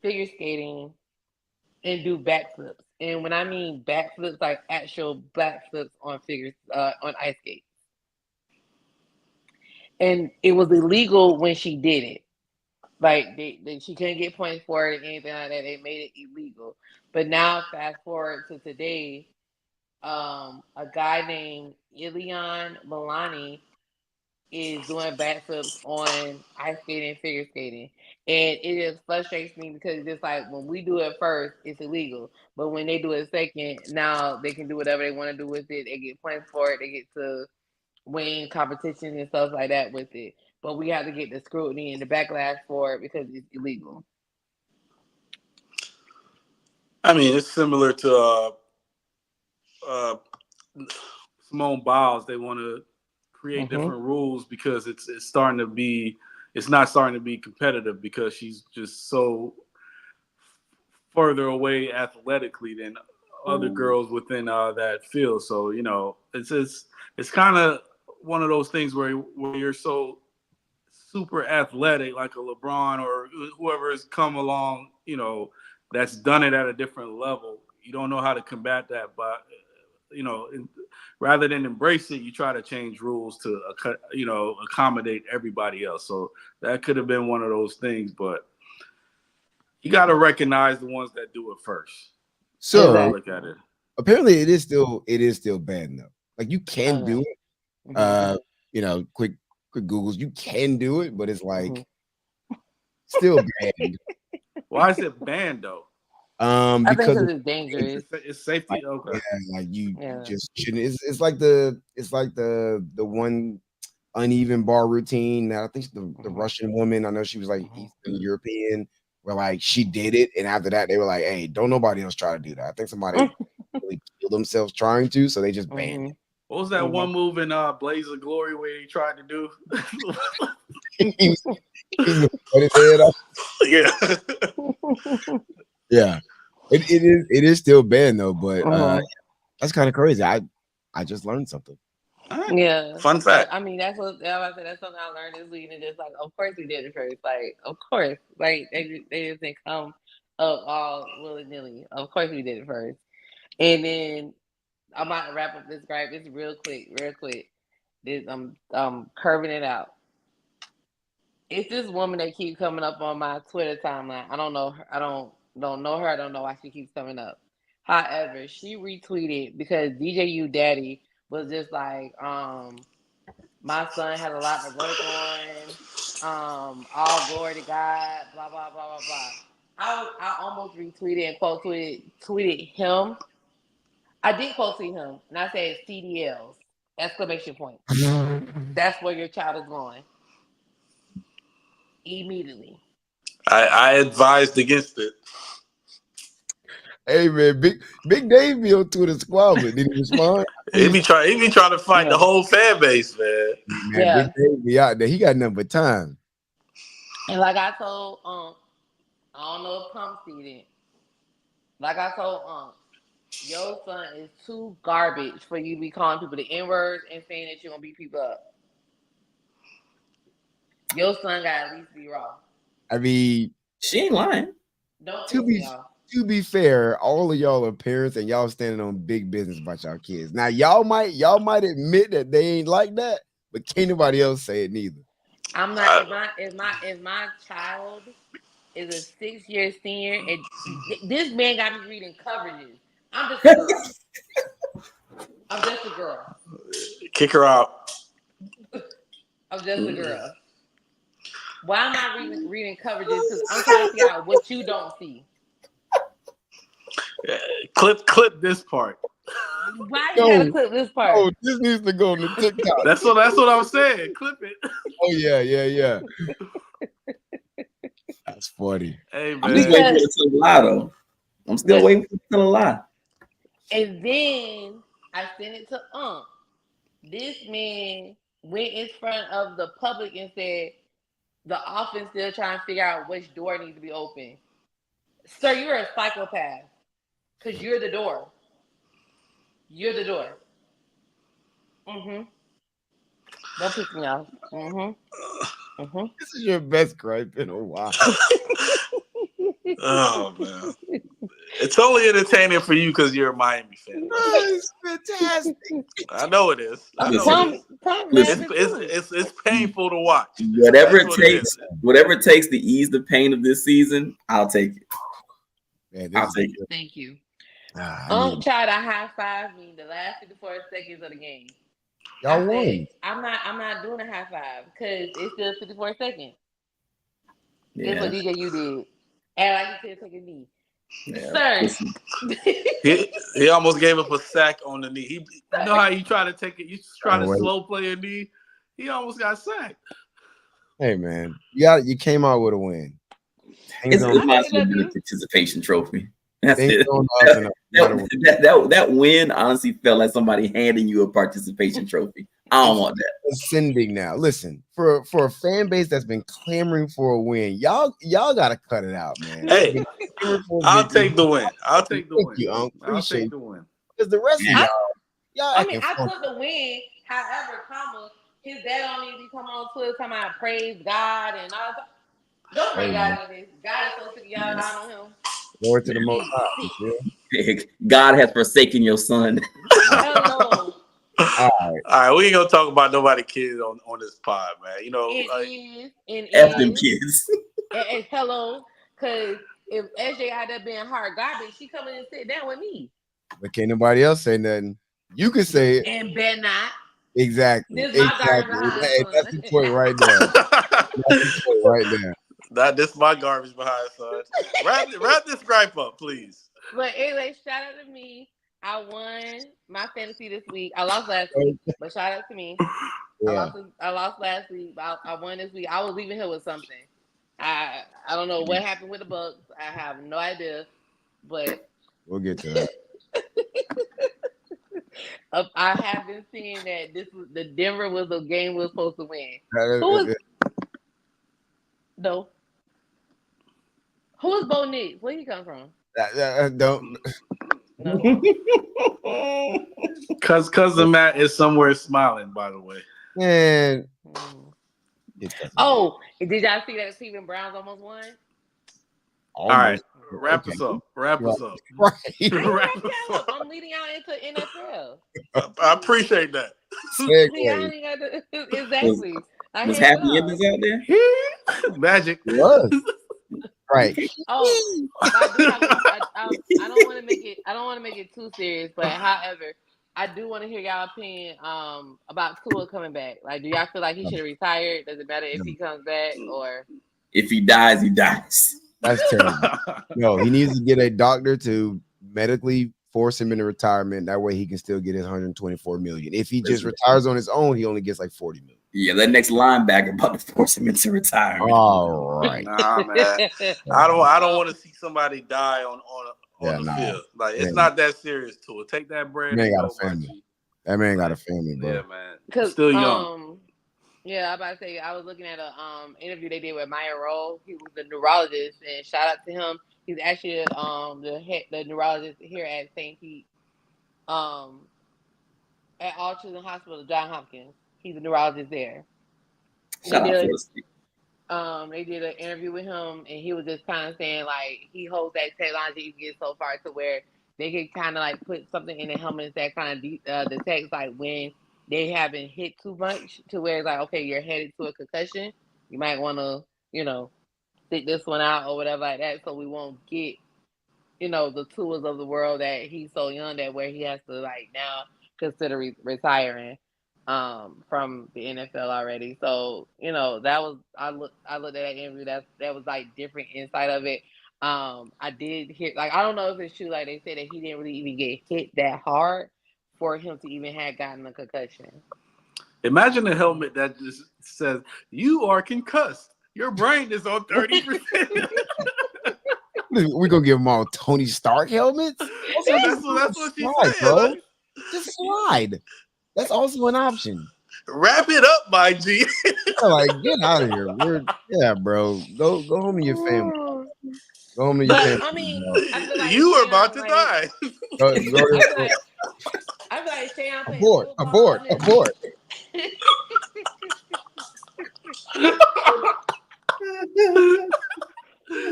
figure skating and do backflips. And when I mean backflips, like actual backflips on on ice skates. And it was illegal when she did it. Like she couldn't get points for it or anything like that. They made it illegal. But now, fast forward to today, a guy named Ilian Milani is doing backflips on ice skating and figure skating. And it just frustrates me because it's like when we do it first, it's illegal. But when they do it second, now they can do whatever they want to do with it. They get points for it. They get to win competitions and stuff like that with it. But we have to get the scrutiny and the backlash for it because it's illegal. I mean, it's similar to Simone Biles. They want to create different rules because it's not starting to be competitive because she's just so further away athletically than other girls within that field. So it's kind of one of those things where you're so super athletic, like a LeBron or whoever has come along, that's done it at a different level. You don't know how to combat that, but rather than embrace it, you try to change rules to accommodate everybody else. So that could have been one of those things, but you got to recognize the ones that do it first. So I look at it. apparently it is still banned though. Like you can do it. Quick Googles, you can do it, but it's like still banned. Why is it banned though? I think Because it's dangerous. It's safety. like, Okay. like you just shouldn't. It's like the one uneven bar routine. Now I think the Russian woman. I know she was like Eastern European. Where like she did it, and after that they were like, "Hey, don't nobody else try to do that." I think somebody really killed themselves trying to, so they just banned it. What was that one move in Blaze of Glory where he tried to do? he was cut his head off. Yeah. Yeah. It is still banned though, but that's kind of crazy. I just learned something. Yeah. Fun fact. I mean, that's what I said. That's something I learned this week, and just like, of course we did it first. Like, of course, like they just didn't come up all willy nilly. Of course we did it first, and then I'm about to wrap up this gripe. It's real quick. This I'm curving it out. It's this woman that keeps coming up on my Twitter timeline. I don't know her. I don't know her. I don't know why she keeps coming up. However, she retweeted because DJU Daddy was just like, my son has a lot to work on. All glory to God. Blah blah blah blah blah. I almost retweeted and quote tweeted him. I did quote tweet him, and I said CDLs exclamation point. That's where your child is going. Immediately. I advised against it. Hey man, Big Dave be on Twitter squabbling. Did he respond? He be trying to fight the whole fan base, man. Big Dave be out there. He got nothing but time. And like I told I don't know if Pump see it. Like I told your son is too garbage for you to be calling people the N-words and saying that you're gonna beat people up. Your son got at least be raw. I mean, she ain't lying. Don't to be fair, all of y'all are parents and y'all standing on big business about y'all kids. Now y'all might admit that they ain't like that, but can't nobody else say it neither. I'm not. If my child is a 6-year senior, and this man got me reading coverages. I'm just a girl. Kick her out. I'm just a girl. Why am I reading coverages? Because I'm trying to figure out what you don't see. Clip this part. Why you gotta clip this part? Oh, this needs to go on the TikTok. That's what I was saying. Clip it. Oh yeah. That's funny. Hey man, I'm just waiting for it to tell a lie though. I'm still waiting for it to tell a lie. And then I sent it to This man went in front of the public and said the offense still trying to figure out which door needs to be open. Sir, you're a psychopath. Because you're the door. You're the door. Don't piss me off. This is your best gripe in a while. Oh man, it's only entertaining for you because you're a Miami fan. It's fantastic. I know it is. It's painful to watch. Whatever it takes to ease the pain of this season, I'll take it. Man, I'll take it. Thank you. Tried to high five me the last 54 seconds of the game. Y'all won. I'm not doing a high five because it's still 54 seconds. Yeah. That's what DJU did. And like you said, take a knee. Yeah. Sir. He almost gave up a sack on the knee. You know how you try to take it, you try to slow play a knee. He almost got sacked. Hey man, you came out with a win. It's a participation trophy. That's it. That win honestly felt like somebody handing you a participation trophy. I don't want that. Ascending now. Listen, for a fan base that's been clamoring for a win, y'all got to cut it out, man. Hey, I'll take the win. I'll take the win. Appreciate the win. Because the rest of y'all. I took the win. However, his dad don't need to be coming on Twitter talking about praise God and all that. Don't bring God in this. God is so sick of y'all not on him. Lord to the Most High. God has forsaken your son. Hello. All right. We ain't gonna talk about nobody kids on this pod, man. You know, F them kids. And hello, because if SJ out there being hard garbage, she coming and sit down with me. But can't nobody else say nothing. You can say it. And better not. Exactly. This my garbage Exactly. behind That's son. the point right there. That's the point right there. This my garbage behind, son. Wrap this gripe up, please. But anyway, shout out to me. I won my fantasy this week. I lost last week, but shout out to me. Yeah. I lost last week. I won this week. I was leaving here with something. I don't know what happened with the Bucks. I have no idea, but We'll get to that. I have been seeing that the Denver was the game we were supposed to win. No. Who is Bo Nix? Where he come from? Don't. No. Cousin Matt is somewhere smiling, by the way. Man. Oh, did y'all see that Cleveland Browns almost won? All right. Wrap us up. Right. I'm leading out into NFL. I appreciate that. Exactly. Was Happy Evans out there? Magic. Was. Right. Oh, I don't want to make it. I don't want to make it too serious, but however, I do want to hear y'all opinion about Tua coming back. Like, do y'all feel like he should have retired? Does it matter if he comes back or if he dies, he dies? That's terrible. No, he needs to get a doctor to medically force him into retirement. That way he can still get his $124 million. If he just retires on his own, he only gets like $40 million. Yeah, that next linebacker about to force him into retirement. All right. Nah, man. I don't want to see somebody die on the field. Like, it's not that serious to it. Take that bread. Man got a family. That man got a family, bro. Yeah, man. Still young. Yeah, I was about to say I was looking at a interview they did with Maya Rowe. He was the neurologist, and shout out to him. He's actually the neurologist here at St. Pete, at All Children's Hospital, John Hopkins. He's a neurologist there. Shout out they did an interview with him, and he was just kind of saying like he hopes that technology can get so far to where they can kind of like put something in the helmets that kind of detects like when they haven't hit too much to where it's like, okay, you're headed to a concussion. You might want to, sit this one out or whatever like that, so we won't get, the tools of the world that he's so young that where he has to like now consider retiring from the NFL already. So that was I looked at that interview. That was like different insight of it. I did hear like I don't know if it's true. Like they said that he didn't really even get hit that hard for him to even have gotten a concussion. Imagine a helmet that just says, "You are concussed. Your brain is on 30%." We're going to give them all Tony Stark helmets? That's what she said, bro. Like, just slide. That's also an option. Wrap it up, my G. Like, get out of here. Bro. Go home to your family. Go home to your family. I mean, I feel like you are about to die. I feel like stay on abort.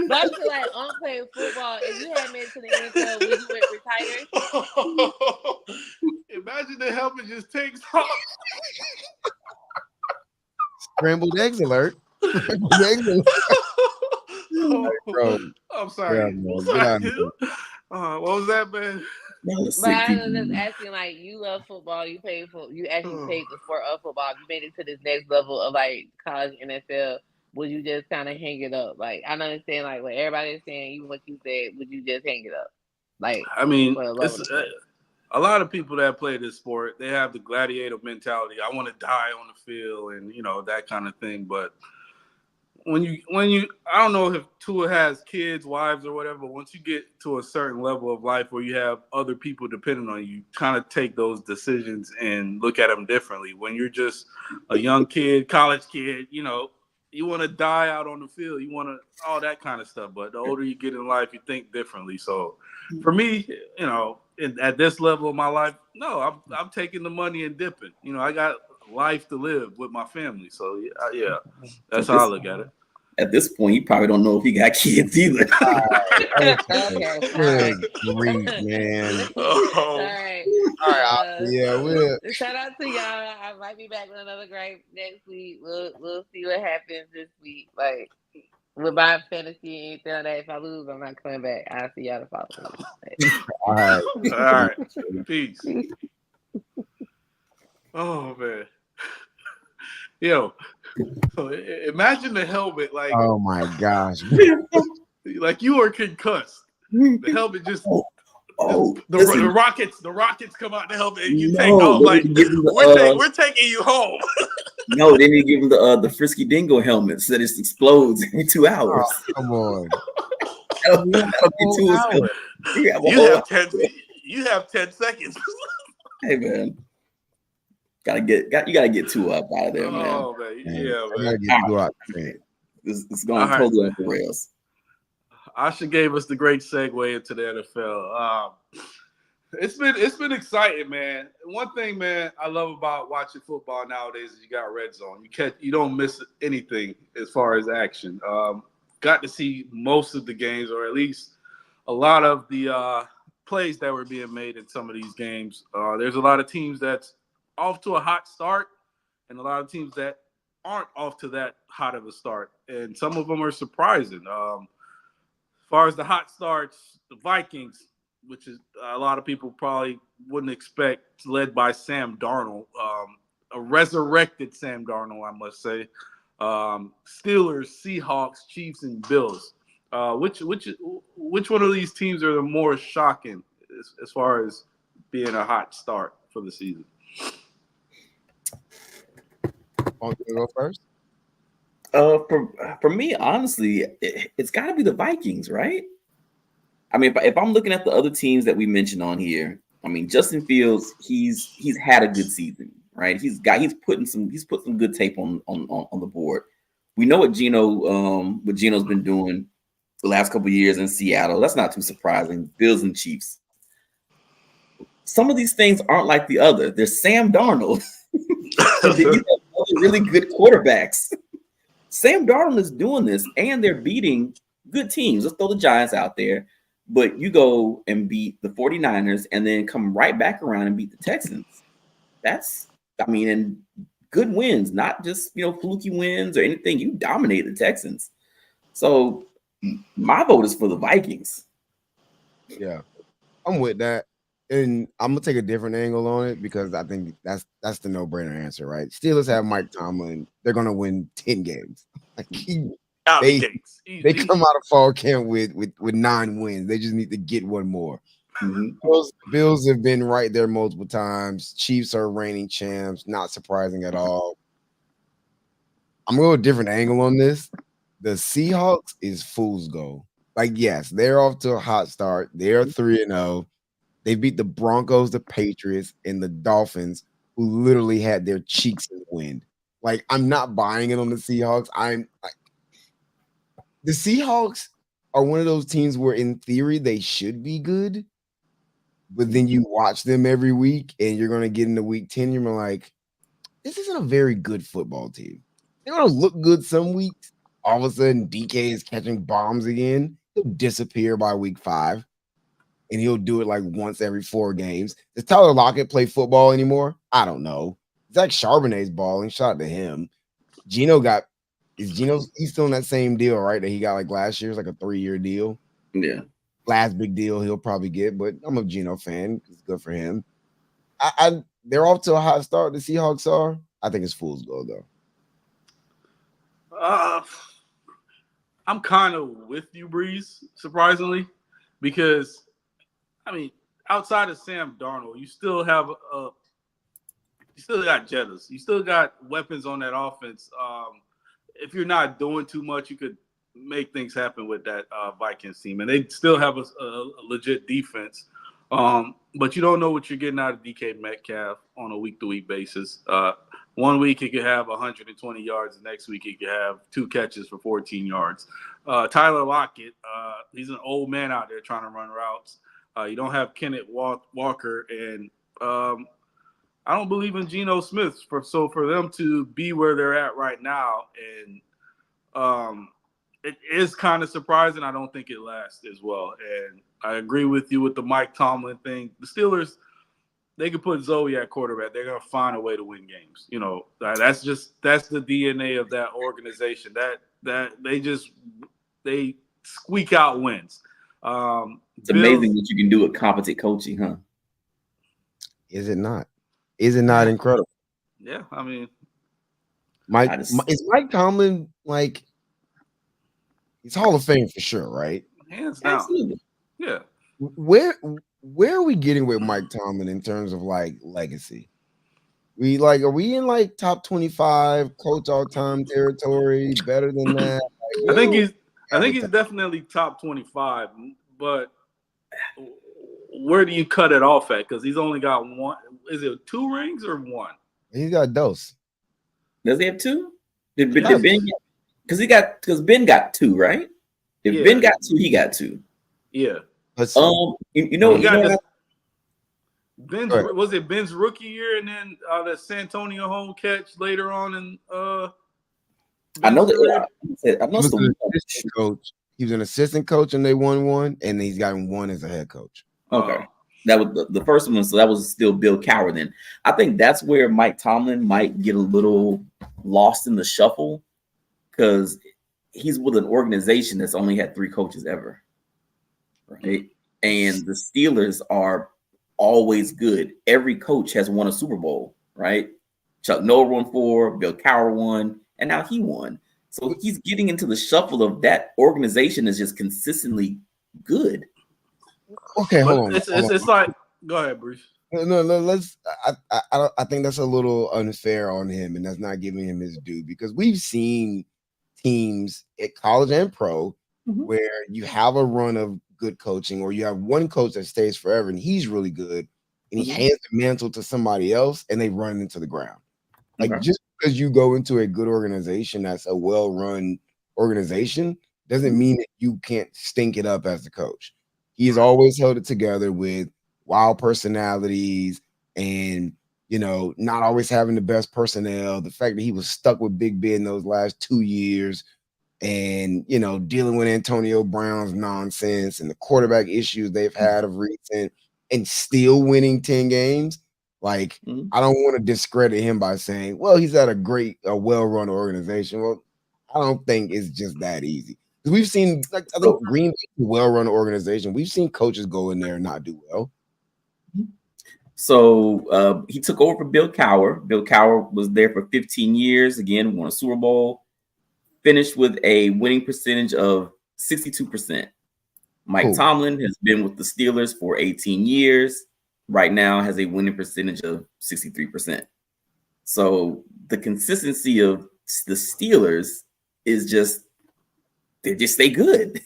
But I feel like on playing football, if you had made it to the NFL, would you retire? Imagine the helmet just takes off. Scrambled eggs alert. Bro. I'm sorry. What was that, man? But I was just asking, like, you love football, you actually played the sport of football. You made it to this next level of like college NFL. Would you just kind of hang it up? Like, I understand, like, what everybody's saying, even what you said, would you just hang it up? Like, I mean, it's a lot of people that play this sport, they have the gladiator mentality. I want to die on the field and, that kind of thing. But when you, I don't know if Tua has kids, wives or whatever, but once you get to a certain level of life where you have other people depending on you, kind of take those decisions and look at them differently. When you're just a young kid, college kid, you want to die out on the field. You want to all that kind of stuff. But the older you get in life, you think differently. So for me, at this level of my life, no, I'm taking the money and dipping. I got life to live with my family. So yeah, that's how I look at it. At this point, you probably don't know if he got kids either. Good grief, man. All right. Yeah, shout out to y'all. I might be back with another gripe next week. We'll see what happens this week. Like, with my fantasy and anything like that. If I lose, I'm not coming back. I'll see y'all the following week. All right. All right. Peace. Oh man. Yo. So imagine the helmet Oh my gosh. like you are concussed. The helmet just Oh, the rockets come out the helmet and you take no, off they like need to give him the, we're taking you home. no, they need to give him the Frisky Dingo helmet so that it explodes in 2 hours. Oh, come on. That'll be to his helmet. You have 10 seconds. Hey man, you gotta get 2 up out of there, man. Oh man, yeah, I man. gotta get you out there. It's going totally off the rails. Asha gave us the great segue into the NFL. It's been exciting, man. One thing, man, I love about watching football nowadays is you got red zone. You don't miss anything as far as action. Got to see most of the games, or at least a lot of the plays that were being made in some of these games. There's a lot of teams that's off to a hot start, and a lot of teams that aren't off to that hot of a start, and some of them are surprising. As far as the hot starts, the Vikings, which is a lot of people probably wouldn't expect, led by Sam Darnold, a resurrected Sam Darnold, I must say. Steelers, Seahawks, Chiefs, and Bills. Which one of these teams are the more shocking as far as being a hot start for the season? Want to go first? For me, honestly, it's got to be the Vikings, right? I mean, if I'm looking at the other teams that we mentioned on here, I mean, Justin Fields, he's had a good season, right? He's put some good tape on the board. We know what Geno's been doing the last couple of years in Seattle. That's not too surprising. Bills and Chiefs. Some of these things aren't like the other. There's Sam Darnold. You have other really good quarterbacks. Sam Darnold is doing this, and they're beating good teams. Let's throw the Giants out there. But you go and beat the 49ers and then come right back around and beat the Texans. And good wins, not just, fluky wins or anything. You dominate the Texans. So my vote is for the Vikings. Yeah, I'm with that. And I'm going to take a different angle on it because I think that's the no-brainer answer, right? Steelers have Mike Tomlin. They're going to win 10 games. Like they come out of fall camp with 9 wins. They just need to get one more. Mm-hmm. Bills have been right there multiple times. Chiefs are reigning champs. Not surprising at all. I'm going to go a different angle on this. The Seahawks is fool's gold. Like, yes, they're off to a hot start. They're 3-0. They beat the Broncos, the Patriots, and the Dolphins, who literally had their cheeks in the wind. Like, I'm not buying it on the Seahawks. The Seahawks are one of those teams where, in theory, they should be good, but then you watch them every week, and you're going to get into week 10, you're like, this isn't a very good football team. They're going to look good some weeks. All of a sudden, DK is catching bombs again. He'll disappear by week 5. And he'll do it like once every 4 games. Does Tyler Lockett play football anymore? I don't know. Zach Charbonnet's balling. Shout out to him. He's still in that same deal, right? That he got like last year's like a 3-year deal. Yeah. Last big deal he'll probably get, but I'm a Geno fan. It's good for him. They're off to a hot start. The Seahawks are. I think it's fool's gold though. I'm kind of with you, Breeze, surprisingly, because outside of Sam Darnold, you still got Jettas. You still got weapons on that offense. If you're not doing too much, you could make things happen with that Vikings team. And they still have a legit defense. But you don't know what you're getting out of DK Metcalf on a week-to-week basis. 1 week he could have 120 yards. The next week he could have 2 catches for 14 yards. Tyler Lockett, he's an old man out there trying to run routes. You don't have Kenneth Walker, and I don't believe in Geno Smith. So for them to be where they're at right now, and it is kind of surprising. I don't think it lasts as well. And I agree with you with the Mike Tomlin thing. The Steelers, they could put Zoe at quarterback. They're gonna find a way to win games. You know, that's the DNA of that organization. That they squeak out wins. It's amazing what you can do with competent coaching, huh? Is it not? Is it not incredible? Yeah, I mean, is Mike Tomlin like he's Hall of Fame for sure, right? Hands down. Absolutely. Yeah. Where are we getting with Mike Tomlin in terms of like legacy? Are we in like top 25 coach all time territory? Better than that? I think he's definitely top 25, but where do you cut it off at? Because he's only got one. Is it 2 rings or 1? He's got dose. Does he have 2? Did Ben get? Because Ben got 2, right? If Ben got 2, he got 2. Yeah. Was it Ben's rookie year and then the Santonio home catch later on in I know that he was an assistant coach. He was an assistant coach and they won 1, and he's gotten 1 as a head coach. Okay. That was the first one, so that was still Bill Cowher then. I think that's where Mike Tomlin might get a little lost in the shuffle because he's with an organization that's only had 3 coaches ever. Right? And the Steelers are always good. Every coach has won a Super Bowl, right? Chuck Noll won 4, Bill Cowher won, and now he won. So he's getting into the shuffle of that organization is just consistently good. Okay, hold on. It's like, go ahead, Bruce. No, let's. I think that's a little unfair on him, and that's not giving him his due because we've seen teams at college and pro where you have a run of good coaching, or you have one coach that stays forever, and he's really good, and he hands the mantle to somebody else, and they run into the ground. Like just because you go into a good organization that's a well-run organization doesn't mean that you can't stink it up as the coach. He's always held it together with wild personalities and, not always having the best personnel. The fact that he was stuck with Big Ben those last 2 years and, dealing with Antonio Brown's nonsense and the quarterback issues they've had of recent and still winning 10 games. Like, I don't want to discredit him by saying, well, he's at a well-run organization. Well, I don't think it's just that easy. We've seen, I think Green Bay, well-run organization. We've seen coaches go in there and not do well. So he took over for Bill Cowher. Bill Cowher was there for 15 years. Again, won a Super Bowl. Finished with a winning percentage of 62%. Mike Tomlin has been with the Steelers for 18 years. Right now has a winning percentage of 63%. So the consistency of the Steelers is they just stay good.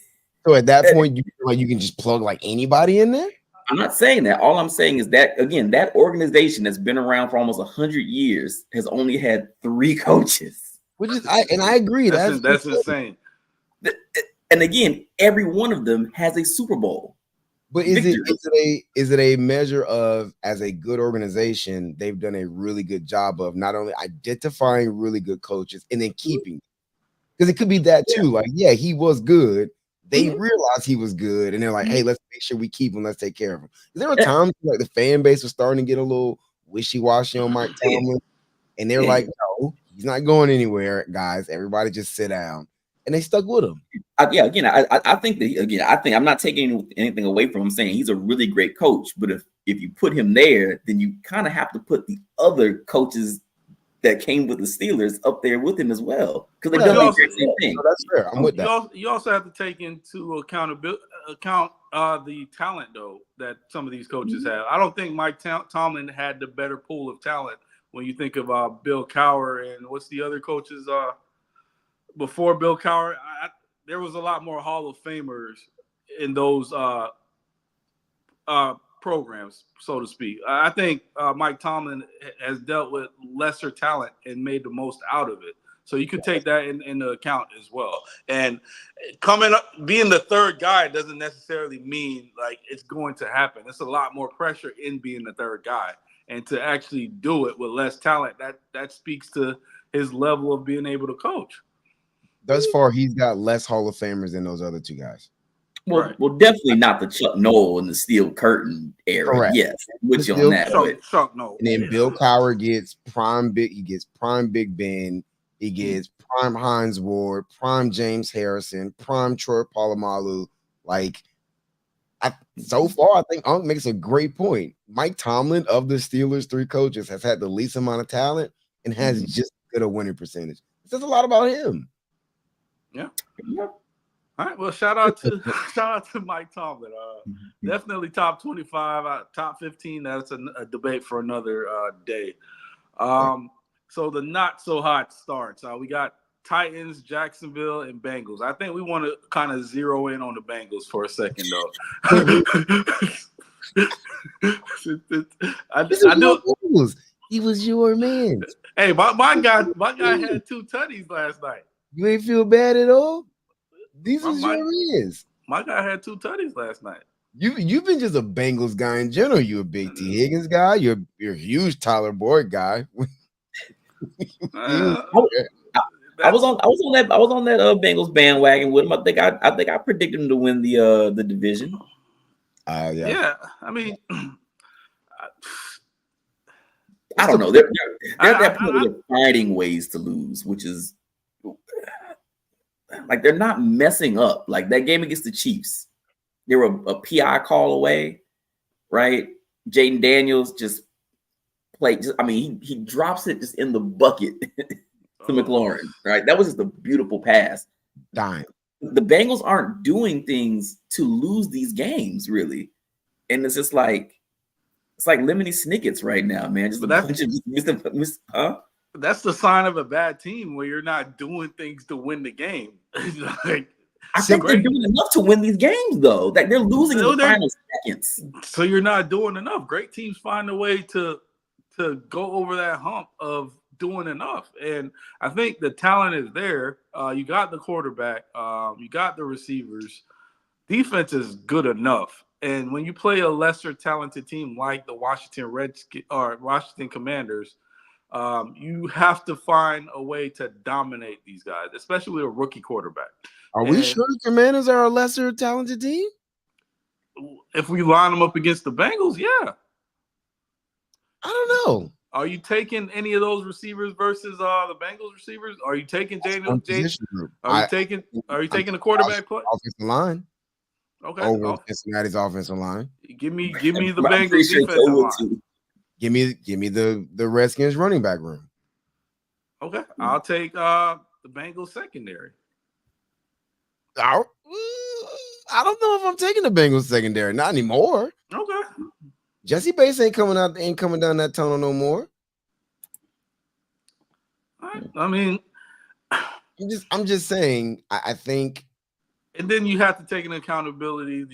So at that point, you feel like you can just plug like anybody in there? I'm not saying that. All I'm saying is that, again, that organization that's been around for almost 100 years has only had 3 coaches. Which is, I agree. That's insane. And again, every one of them has a Super Bowl. But is it a measure of, as a good organization, they've done a really good job of not only identifying really good coaches and then keeping them? Because it could be that too. Like, he was good. They realized he was good, and they're like, "Hey, let's make sure we keep him. Let's take care of him." There were times like the fan base was starting to get a little wishy-washy on Mike Tomlin, and they're like, "No, he's not going anywhere, guys. Everybody just sit down." And they stuck with him. I think that I think I'm not taking anything away from him saying he's a really great coach, but if you put him there, then you kind of have to put the other coaches that came with the Steelers up there with him as well, because they've done the exact same thing. So that's fair. I'm with that. You also have to take into account the talent though that some of these coaches have. I don't think Mike Tomlin had the better pool of talent when you think of Bill Cowher and what's the other coaches before Bill Cowher. There was a lot more Hall of Famers in those programs, so to speak. I think Mike Tomlin has dealt with lesser talent and made the most out of it. So you could take that into account as well. And coming up, being the third guy doesn't necessarily mean like it's going to happen. It's a lot more pressure in being the third guy. And to actually do it with less talent, that speaks to his level of being able to coach. Thus far, he's got less Hall of Famers than those other 2 guys. Well, definitely not the Chuck Noll and the Steel Curtain era. Correct. Yes, with you on that. Chuck Noll. And then Bill Cowher gets prime big. He gets prime Big Ben. He gets prime Hines Ward, prime James Harrison, prime Troy Polamalu. Like, so far, I think Unc makes a great point. Mike Tomlin of the Steelers' 3 coaches has had the least amount of talent and has just good a winning percentage. It says a lot about him. Yeah. All right. Well, shout out to Mike Tomlin. Definitely top 25, top 15. That's a debate for another day. So the not so hot starts. We got Titans, Jacksonville, and Bengals. I think we want to kind of zero in on the Bengals for a second, though. He was your man. Hey, my guy had 2 tutties last night. You ain't feel bad at all? These was your mans. My guy had 2 tutties last night. You've been just a Bengals guy in general. You're a big T. Higgins guy. You're a huge Tyler Boyd guy. I was on that Bengals bandwagon with him. I think I predicted him to win the division. Yeah. I mean, I don't know. They're finding ways to lose, which is like they're not messing up. Like that game against the Chiefs, they were a PI call away, right? Jaden Daniels just played. He drops it just in the bucket to McLaurin, right? That was just a beautiful pass. Dying. The Bengals aren't doing things to lose these games, really, and it's just like Lemony Snicket's right now, man. Just that's the sign of a bad team where you're not doing things to win the game. I think they're doing enough to win these games, though. That they're losing in the final seconds. So you're not doing enough. Great teams find a way to go over that hump of doing enough. And I think the talent is there. You got the quarterback. You got the receivers. Defense is good enough. And when you play a lesser talented team like the Washington Commanders, you have to find a way to dominate these guys, especially with a rookie quarterback. Are we sure the Commanders are a lesser talented team? If we line them up against the Bengals, yeah. I don't know. Are you taking any of those receivers versus the Bengals receivers? Are you taking Daniel? Are you taking the quarterback play? Offensive line. Okay. Over Cincinnati's offensive line. Give me the Bengals defensive line. Give me the Redskins running back room. Okay. I'll take the Bengals secondary. I don't know if I'm taking the Bengals secondary. Not anymore. Okay. Jesse Bates ain't coming down that tunnel no more. I mean, I'm just saying. I think. And then you have to take into accountability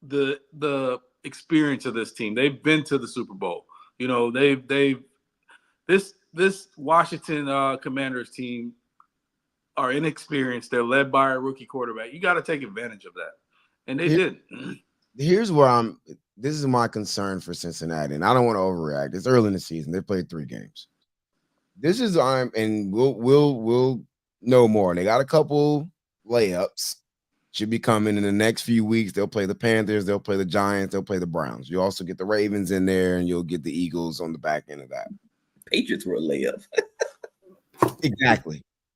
the experience of this team. They've been to the Super Bowl. You know, this Washington Commanders team are inexperienced. They're led by a rookie quarterback. You got to take advantage of that, and they did. Here's where this is my concern for Cincinnati, and I don't want to overreact. It's early in the season. They played 3 games. And we'll know more. They got a couple layups should be coming in the next few weeks. They'll play the Panthers, they'll play the Giants, they'll play the Browns. You also get the Ravens in there, and you'll get the Eagles on the back end of that. Patriots were a layup.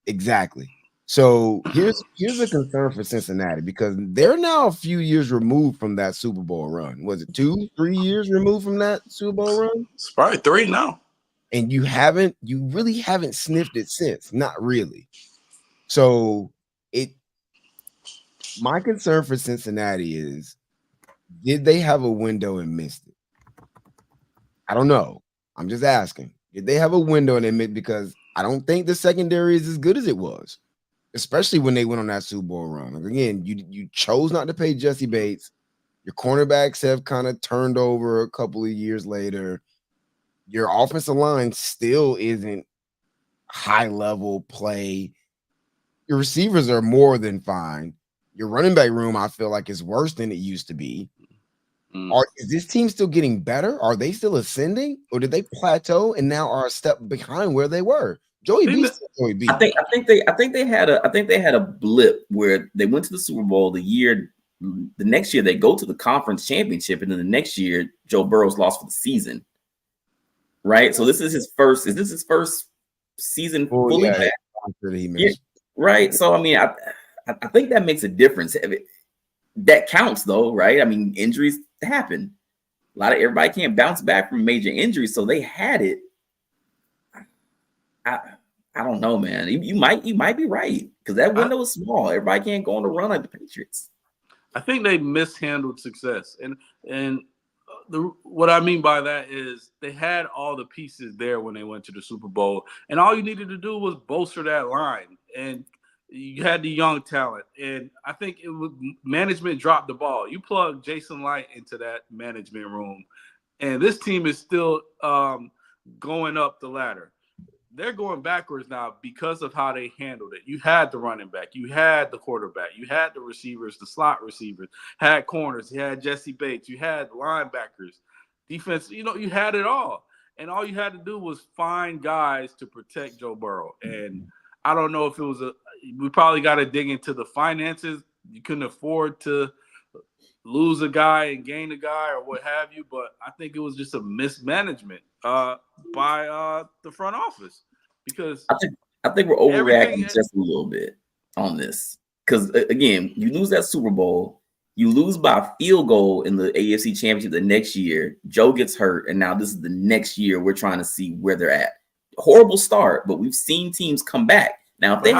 Exactly. So here's a concern for Cincinnati because they're now a few years removed from that Super Bowl run. Was it 2-3 years removed from that Super Bowl run? It's probably 3 now. And you really haven't sniffed it since. Not really. So my concern for Cincinnati is, did they have a window and missed it? I don't know. I'm just asking. Did they have a window and they missed? Because I don't think the secondary is as good as it was, especially when they went on that Super Bowl run. Like, again, you chose not to pay Jesse Bates. Your cornerbacks have kind of turned over a couple of years later. Your offensive line still isn't high-level play. Your receivers are more than fine. Your running back room, I feel like, is worse than it used to be. Is this team still getting better? Are they still ascending, or did they plateau and now are a step behind where they were? Joey B. Joey B. I think they had a blip where they went to the Super Bowl the next year they go to the conference championship, and then the next year Joe Burrow's lost for the season. Right. So is this his first season fully back? Yeah, right. So I mean, I think that makes a difference. That counts though, right? I mean, injuries happen. Everybody can't bounce back from major injuries, so they had it. I don't know, man. You might be right, because that window is small. Everybody can't go on the run like the Patriots. I think they mishandled success, and what I mean by that is they had all the pieces there when they went to the Super Bowl, and all you needed to do was bolster that line, and you had the young talent, and I think management dropped the ball. You plug Jason Light into that management room, and this team is still going up the ladder. They're going backwards now because of how they handled it. You had the running back, you had the quarterback, you had the receivers, the slot receivers, had corners, you had Jesse Bates, you had linebackers, defense, you had it all. And all you had to do was find guys to protect Joe Burrow. And I don't know if it was we probably got to dig into the finances. You couldn't afford to lose a guy and gain a guy or what have you, but I think it was just a mismanagement by the front office, because I think we're overreacting just a little bit on this, because again, you lose that Super Bowl, you lose by a field goal in the AFC Championship the next year, Joe gets hurt, and now this is the next year we're trying to see where they're at. Horrible start, but we've seen teams come back. Now if they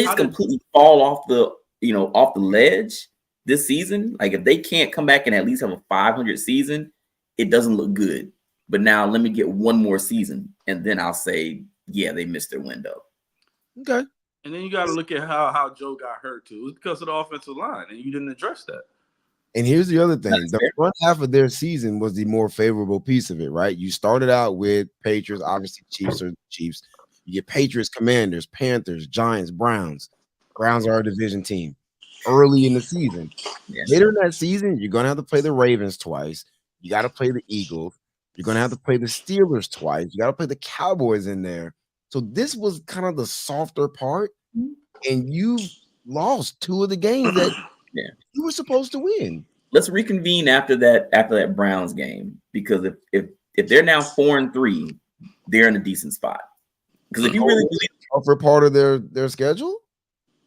just completely fall off the ledge this season, like if they can't come back and at least have a 500 season, it doesn't look good. But now let me get one more season, and then I'll say, yeah, they missed their window. Okay. And then you got to look at how Joe got hurt too. It was because of the offensive line, and you didn't address that. And here's the other thing. The front half of their season was the more favorable piece of it, right? You started out with Patriots, obviously Chiefs are the Chiefs. You get Patriots, Commanders, Panthers, Giants, Browns. Browns are a division team early in the season. Yes. Later in that season, you're going to have to play the Ravens twice. You got to play the Eagles. You're going to have to play the Steelers twice. You got to play the Cowboys in there. So this was kind of the softer part, and you lost two of the games that you were supposed to win. Let's reconvene after that Browns game, because if they're now 4-3, they're in a decent spot. Because if you really believe tougher part of their schedule.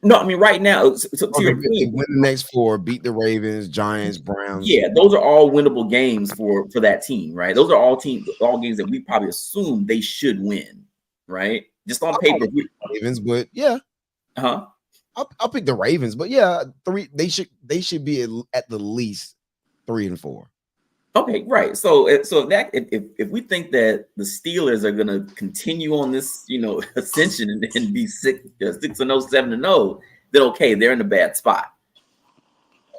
No, I mean right now. So win the next four, beat the Ravens, Giants, Browns. Yeah, those are all winnable games for that team, right? Those are all games that we probably assume they should win, right? Just on paper, Ravens, but yeah, I'll pick the Ravens, but yeah, they should be at the least 3-4. Okay, right. So if we think that the Steelers are going to continue on this, ascension and be 6-0, 7-0, then okay, they're in a bad spot.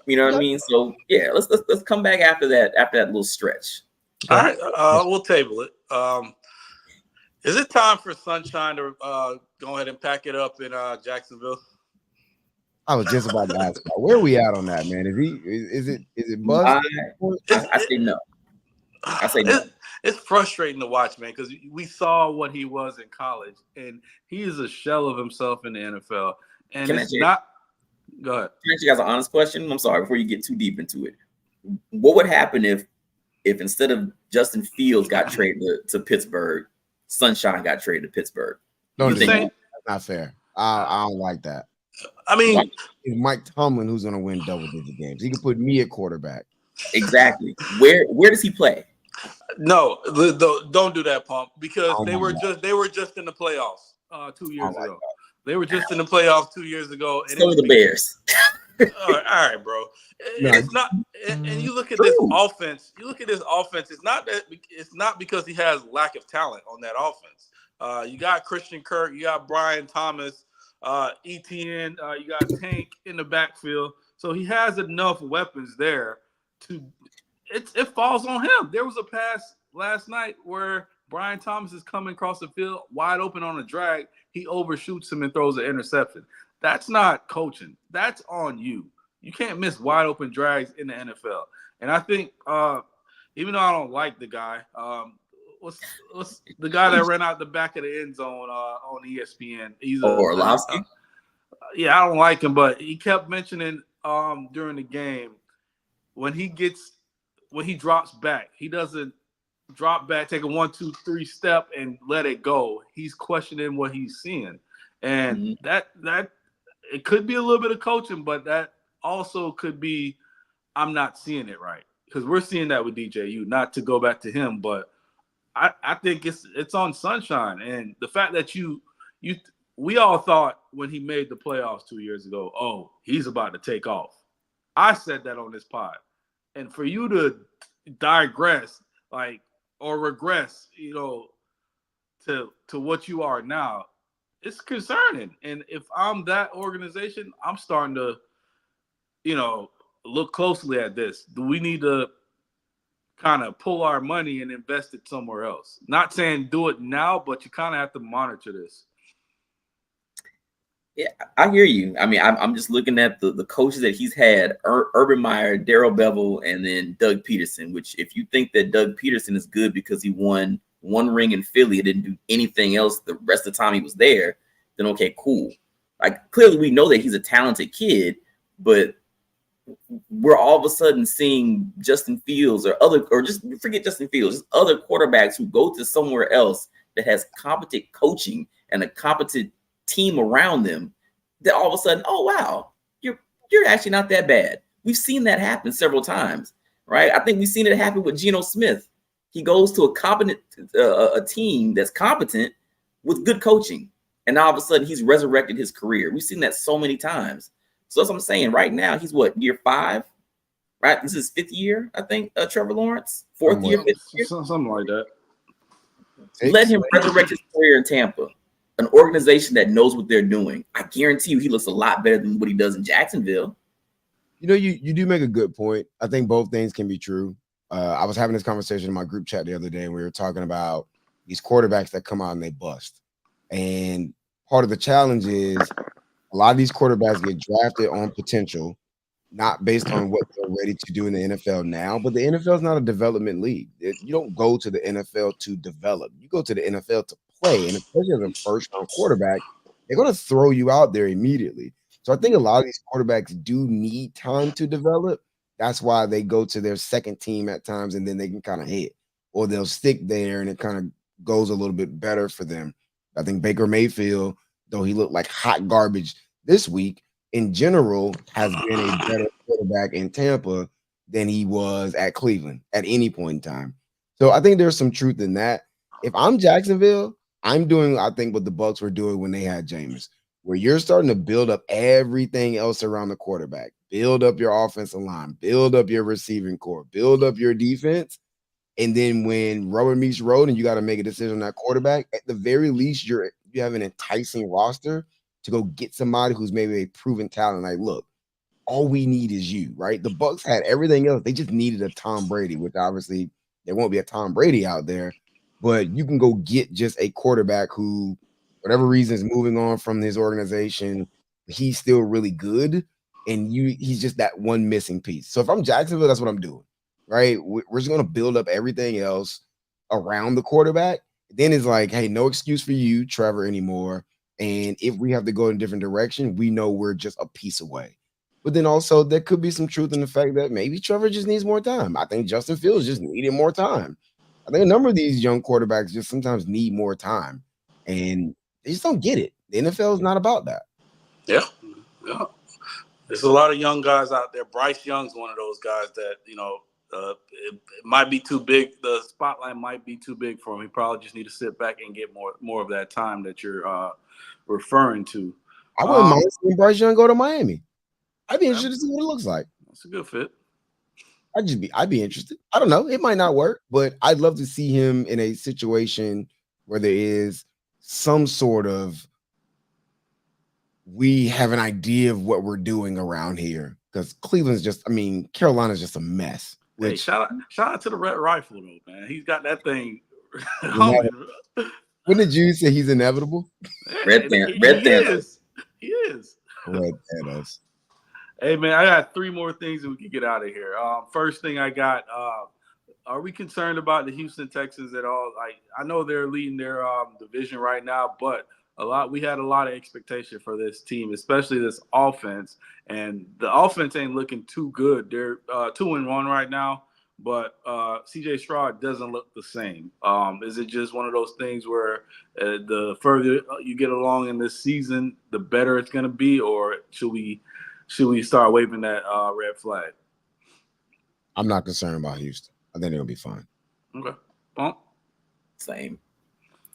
You know what I mean? So yeah, let's come back after that little stretch. All right, we'll table it. Is it time for Sunshine to go ahead and pack it up in Jacksonville? I was just about to ask where are we at on that, man? Is it Buzz? I say no. I say no. It's frustrating to watch, man, because we saw what he was in college, and he is a shell of himself in the NFL. And Go ahead. Can I ask you guys an honest question? I'm sorry, before you get too deep into it. What would happen if instead of Justin Fields got traded to Pittsburgh, Sunshine got traded to Pittsburgh? No, that's not fair. I don't like that. I mean, it's Mike Tomlin who's going to win double-digit games. He can put me at quarterback. Exactly. Where does he play? No, don't do that, Pump, because they were just in the playoffs 2 years ago. They were just in the playoffs 2 years ago. And so were the Bears. All right, bro. It's not. And you look at this offense. It's not because he has lack of talent on that offense. You got Christian Kirk. You got Brian Thomas. ETN, you got Tank in the backfield, so he has enough weapons there to. It falls on him. There was a pass last night where Brian Thomas is coming across the field wide open on a drag. He overshoots him and throws an interception. That's not coaching. That's on you. You can't miss wide open drags in the NFL. And I think even though I don't like the guy, what's the guy that ran out the back of the end zone on ESPN? He's Orlovsky. Yeah, I don't like him, but he kept mentioning during the game when he drops back, he doesn't drop back, take a 1, 2, 3 step and let it go. He's questioning what he's seeing. And that it could be a little bit of coaching, but that also could be I'm not seeing it right. Because we're seeing that with DJU, not to go back to him, but I think it's on Sunshine. And the fact that we all thought when he made the playoffs 2 years ago, oh, he's about to take off. I said that on this pod. And for you to digress, or regress, to what you are now, it's concerning. And if I'm that organization, I'm starting to, look closely at this. Do we need to kind of pull our money and invest it somewhere else? Not saying do it now, but you kind of have to monitor this. Yeah, I hear you. I mean, I'm just looking at the coaches that he's had: Urban Meyer, Darrell Bevel, and then Doug Peterson. Which, if you think that Doug Peterson is good because he won one ring in Philly, and didn't do anything else the rest of the time he was there, then okay, cool. Clearly we know that he's a talented kid, but we're all of a sudden seeing Justin Fields or just forget Justin Fields, just other quarterbacks who go to somewhere else that has competent coaching and a competent team around them, that all of a sudden, oh wow, you're actually not that bad. We've seen that happen several times, right? I think we've seen it happen with Geno Smith. He goes to a competent a team that's competent with good coaching, and all of a sudden he's resurrected his career. We've seen that so many times. So that's what I'm saying. Right now, he's year 5, right? This is his 5th year, I think. Trevor Lawrence, 4th year, 5th year, something like that. Let him resurrect his career in Tampa, an organization that knows what they're doing. I guarantee you, he looks a lot better than what he does in Jacksonville. You do make a good point. I think both things can be true. I was having this conversation in my group chat the other day, and we were talking about these quarterbacks that come out and they bust. And part of the challenge is a lot of these quarterbacks get drafted on potential, not based on what they're ready to do in the NFL now. But the NFL is not a development league. You don't go to the NFL to develop. You go to the NFL to play. And especially as a first-round quarterback, they're going to throw you out there immediately. So I think a lot of these quarterbacks do need time to develop. That's why they go to their second team at times, and then they can kind of hit. Or they'll stick there, and it kind of goes a little bit better for them. I think Baker Mayfield, though he looked like hot garbage this week, in general, has been a better quarterback in Tampa than he was at Cleveland at any point in time. So I think there's some truth in that. If I'm Jacksonville, I'm doing, I think, what the Bucs were doing when they had Jameis, where you're starting to build up everything else around the quarterback, build up your offensive line, build up your receiving core, build up your defense. And then when rubber meets road and you got to make a decision on that quarterback, at the very least, you have an enticing roster to go get somebody who's maybe a proven talent. Like, look, all we need is you, right? The Bucs had everything else. They just needed a Tom Brady, which obviously there won't be a Tom Brady out there. But you can go get just a quarterback who, whatever reason, is moving on from his organization. He's still really good, and he's just that one missing piece. So if I'm Jacksonville, that's what I'm doing, right? We're just going to build up everything else around the quarterback. Then it's like, hey, no excuse for you, Trevor, anymore. And if we have to go in a different direction, we know we're just a piece away. But then also there could be some truth in the fact that maybe Trevor just needs more time. I think Justin Fields just needed more time. I think a number of these young quarterbacks just sometimes need more time, and they just don't get it. The NFL is not about that. Yeah. There's a lot of young guys out there. Bryce Young's one of those guys that, it might be too big. The spotlight might be too big for him. He probably just need to sit back and get more of that time that you're referring to. I wouldn't mind seeing Bryce Young go to Miami. I'd be interested to see what it looks like. That's a good fit. I'd be interested. I don't know. It might not work, but I'd love to see him in a situation where there is some sort of, we have an idea of what we're doing around here. Because Carolina's just a mess. Hey, shout out to the Red Rifle, though, man. He's got that thing. When did you say he's inevitable? Red Thanos. He is. Red Thanos. Hey man, I got 3 more things that we can get out of here. First thing I got, are we concerned about the Houston Texans at all? Like, I know they're leading their division right now, but we had a lot of expectation for this team, especially this offense. And the offense ain't looking too good. They're 2-1 right now, but CJ Stroud doesn't look the same. Is it just one of those things where the further you get along in this season, the better it's going to be, or should we start waving that red flag? I'm not concerned about Houston. I think they'll be fine. Okay. Pump. Same.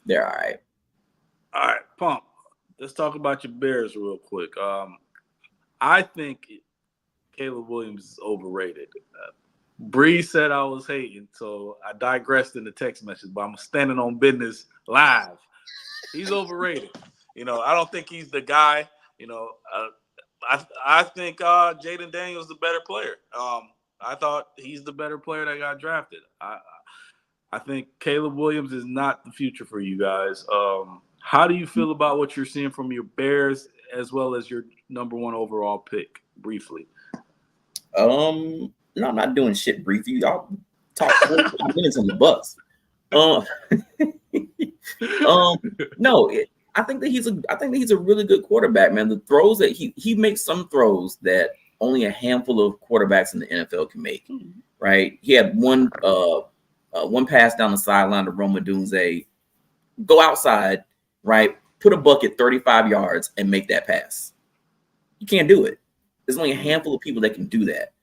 They're all right. All right, Pump. Let's talk about your Bears real quick. I think Caleb Williams is overrated. Bree said I was hating, so I digressed in the text message, but I'm standing on business live. He's overrated. I don't think he's the guy. I think Jaden Daniels is the better player. I thought he's the better player that got drafted. I think Caleb Williams is not the future for you guys. How do you feel about what you're seeing from your Bears as well as your number 1 overall pick? Briefly. No, I'm not doing shit briefly. Y'all talk 45 minutes on the Bucks. No, I think that he's a really good quarterback, man. The throws that he makes some throws that only a handful of quarterbacks in the NFL can make. Right? He had one pass down the sideline to Rome Odunze, go outside, right? Put a bucket 35 yards and make that pass. You can't do it. There's only a handful of people that can do that.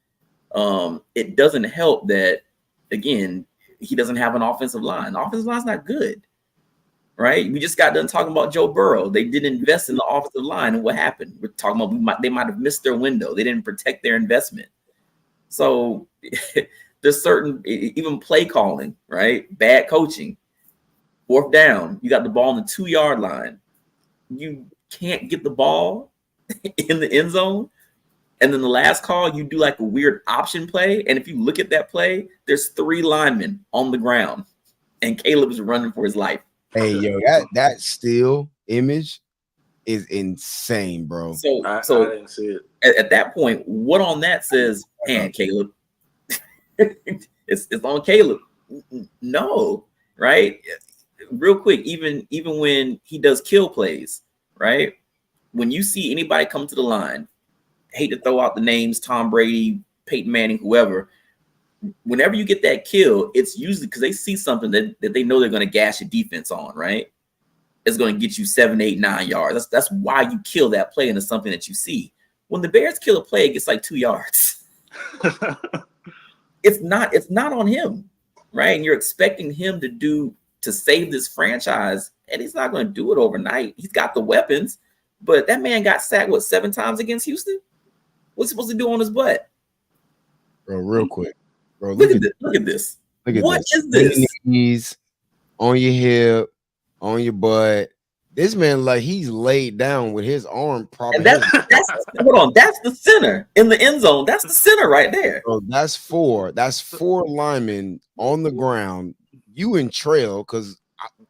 It doesn't help that, again, he doesn't have an offensive line. The offensive line's not good, right? We just got done talking about Joe Burrow. They didn't invest in the offensive line, and what happened? We're talking about they might have missed their window. They didn't protect their investment. So there's certain, even play calling, right? Bad coaching. 4th down, you got the ball on the 2-yard line. You can't get the ball in the end zone. And then the last call, you do like a weird option play. And if you look at that play, there's 3 linemen on the ground. And Caleb is running for his life. Hey, yo, that still image is insane, bro. So I didn't see it. At that point, what on that says, man, Caleb? it's on Caleb. No, right? Real quick, even when he does kill plays, right? When you see anybody come to the line, hate to throw out the names, Tom Brady, Peyton Manning, whoever, whenever you get that kill, it's usually because they see something that they know they're going to gash a defense on, right? It's going to get you 7, 8, 9 yards. That's why you kill that play into something that you see. When the Bears kill a play, it gets like 2 yards. It's not on him, right? And you're expecting him to save this franchise, and he's not going to do it overnight. He's got the weapons, but that man got sacked, 7 times against Houston? What's he supposed to do on his butt? Bro, real quick. Bro, Look at this. What is this? On your knees, on your hip, on your butt. This man, like, he's laid down with his arm propped. And that's hold on. That's the center in the end zone. That's the center right there. Bro, that's 4 linemen on the ground. You in trail because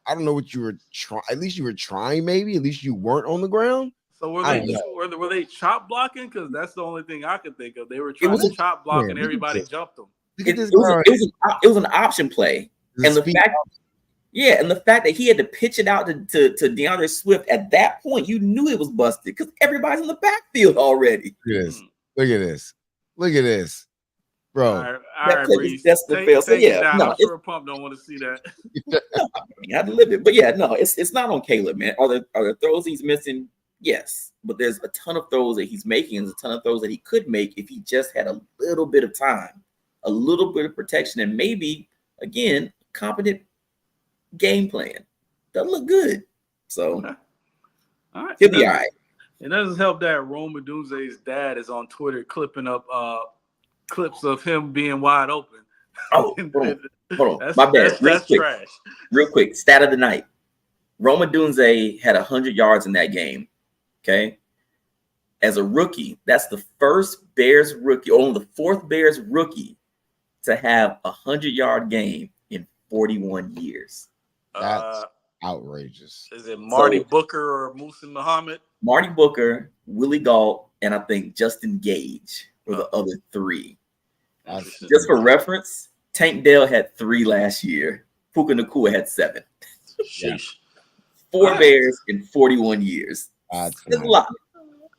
I don't know what you were trying. At least you were trying, maybe. At least you weren't on the ground. So were they chop blocking? Because that's the only thing I could think of. They were trying to chop block, and everybody jumped them. It was an option play, and the fact that he had to pitch it out to DeAndre Swift at that point, you knew it was busted because everybody's in the backfield already. Look at this, bro. All right, Breeze. I'm sure Pump don't want to see that. You have to live it, but yeah, no, it's not on Caleb, man. Are there throws he's missing? Yes, but there's a ton of throws that he's making. There's a ton of throws that he could make if he just had a little bit of time, a little bit of protection, and maybe, again, competent game plan. Doesn't look good. So, all right. He'll be all right. It doesn't help that Rome Odunze's dad is on Twitter clipping up clips of him being wide open. Oh, hold on. My bad. That's trash. Real quick. Stat of the night. Rome Odunze had 100 yards in that game. Okay. As a rookie, that's the first Bears rookie, only the 4th Bears rookie to have a 100-yard game in 41 years. That's outrageous. Is it Marty Booker or Musa Muhammad? Marty Booker, Willie Gault, and I think Justin Gage were the other three. Just for reference, Tank Dell had 3 last year. Puka Nacua had 7. Sheesh. 4 Bears in 41 years. That's a lot.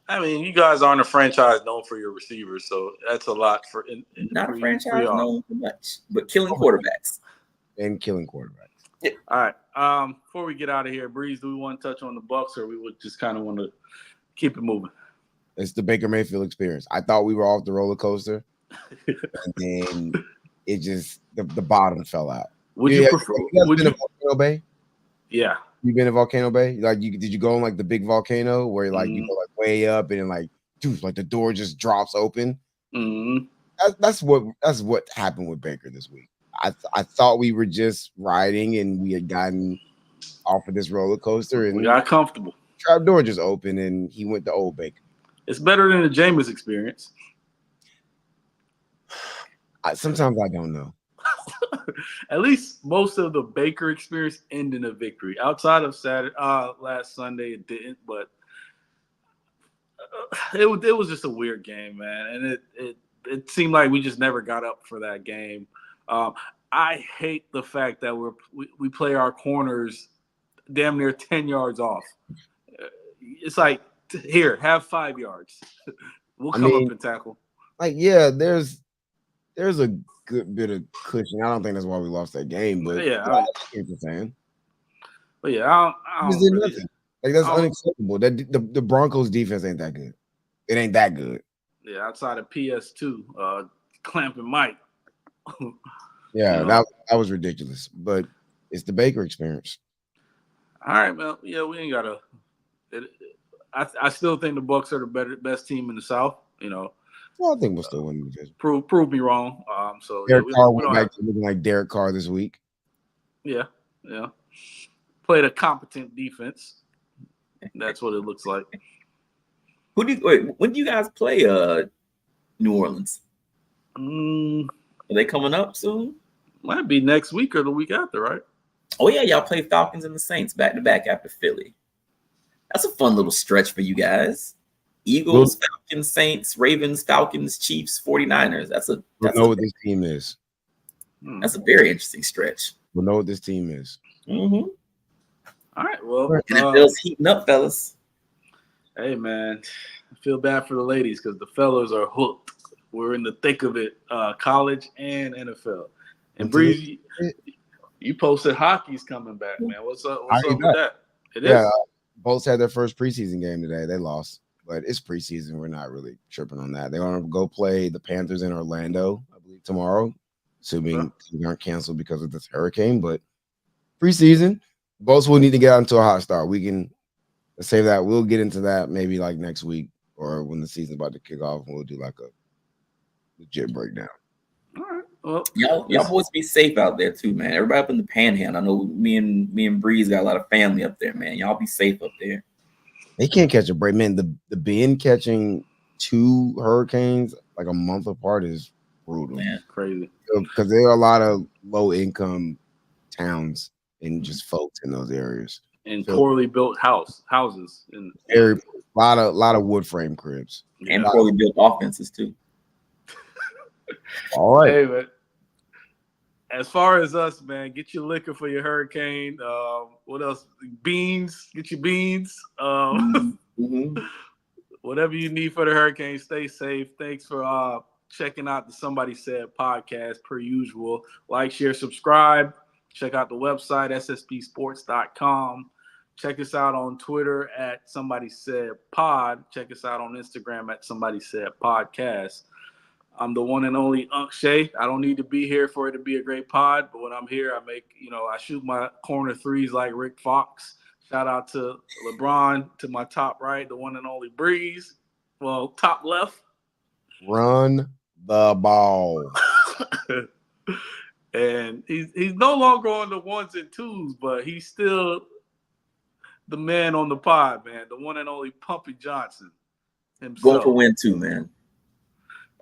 I mean, you guys aren't a franchise known for your receivers, so that's a lot for. Not a franchise known for much, but killing quarterbacks. Yeah. All right. Before we get out of here, Breeze, do we want to touch on the Bucs, or we would just kind of want to keep it moving? It's the Baker Mayfield experience. I thought we were off the roller coaster, and then it just the bottom fell out. Would you prefer? Would you? Volcano Bay? Yeah. You been to Volcano Bay? Like, did you go on like the big volcano where like you go like way up and then like, dude, like the door just drops open? That's what happened with Baker this week. I thought we were just riding and we had gotten off of this roller coaster and we got comfortable. Trap door just opened and he went to old Baker. It's better than the Jameis experience. Sometimes I don't know. At least most of the Baker experience ended in a victory. Outside of last Sunday, it didn't. But it was just a weird game, man, and it seemed like we just never got up for that game. I hate the fact that we play our corners damn near 10 yards off. It's like, here, have 5 yards. We'll come up and tackle. Like, yeah, there's a good bit of cushion. I don't think that's why we lost that game, but yeah, I get the fan. But yeah, I don't really, like that's unacceptable. That the Broncos defense ain't that good. It ain't that good. Yeah, outside of PS2, clamping Mike. Yeah, that was ridiculous. But it's the Baker experience. All right, man. Yeah, we ain't gotta. I still think the Bucs are the best team in the South. You know. Well, I think we'll still win the division. Prove me wrong. So Derek Carr went back to looking like Derek Carr this week. Yeah. Played a competent defense. That's what it looks like. When do you guys play New Orleans? Are they coming up soon? Might be next week or the week after, right? Oh yeah, y'all play Falcons and the Saints back to back after Philly. That's a fun little stretch for you guys. Eagles, Falcons, Saints, Ravens, Falcons, Chiefs, 49ers. We'll know what this team is. That's a very interesting stretch. We'll know what this team is. All right, well. NFL's heating up, fellas. Hey, man. I feel bad for the ladies because the fellas are hooked. We're in the thick of it, college and NFL. And Breeze, you posted hockey's coming back, man. What's up with that? It is. Bolts had their first preseason game today. They lost. But it's preseason. We're not really tripping on that. They're going to go play the Panthers in Orlando, I believe, tomorrow, assuming they aren't canceled because of this hurricane. But preseason, both will need to get out into a hot start. We can save that. We'll get into that maybe like next week or when the season's about to kick off, and we'll do like a legit breakdown. All right. Well, y'all boys be safe out there too, man. Everybody up in the Panhandle. I know me and Breeze got a lot of family up there, man. Y'all be safe up there. They can't catch a break, man. The Bend catching 2 hurricanes like a month apart is brutal. Man, crazy. Because there are a lot of low income towns and just folks in those areas. And poorly built houses. And a lot of wood frame cribs. And poorly built offenses too. All right. Hey, man. As far as us, man, get your liquor for your hurricane. What else? Beans. Get your beans. Whatever you need for the hurricane, stay safe. Thanks for checking out the Somebody Said podcast per usual. Like, share, subscribe. Check out the website, sspsports.com. Check us out on Twitter at Somebody Said Pod. Check us out on Instagram at Somebody Said Podcast. I'm the one and only Unc Shay. I don't need to be here for it to be a great pod, but when I'm here, I shoot my corner threes like Rick Fox. Shout out to LeBron, to my top right, the one and only Breeze. Well, top left. Run the ball. And he's no longer on the 1s and 2s, but he's still the man on the pod, man. The one and only Pumpy Johnson himself. Going for win 2, man.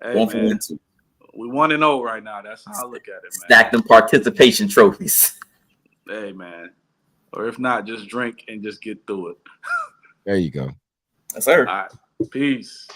Hey, going for win 2. We 1-0 right now. That's how I look at it, man. Stack them participation trophies. Hey, man. Or if not, just drink and just get through it. There you go. Yes, sir. All right. Peace.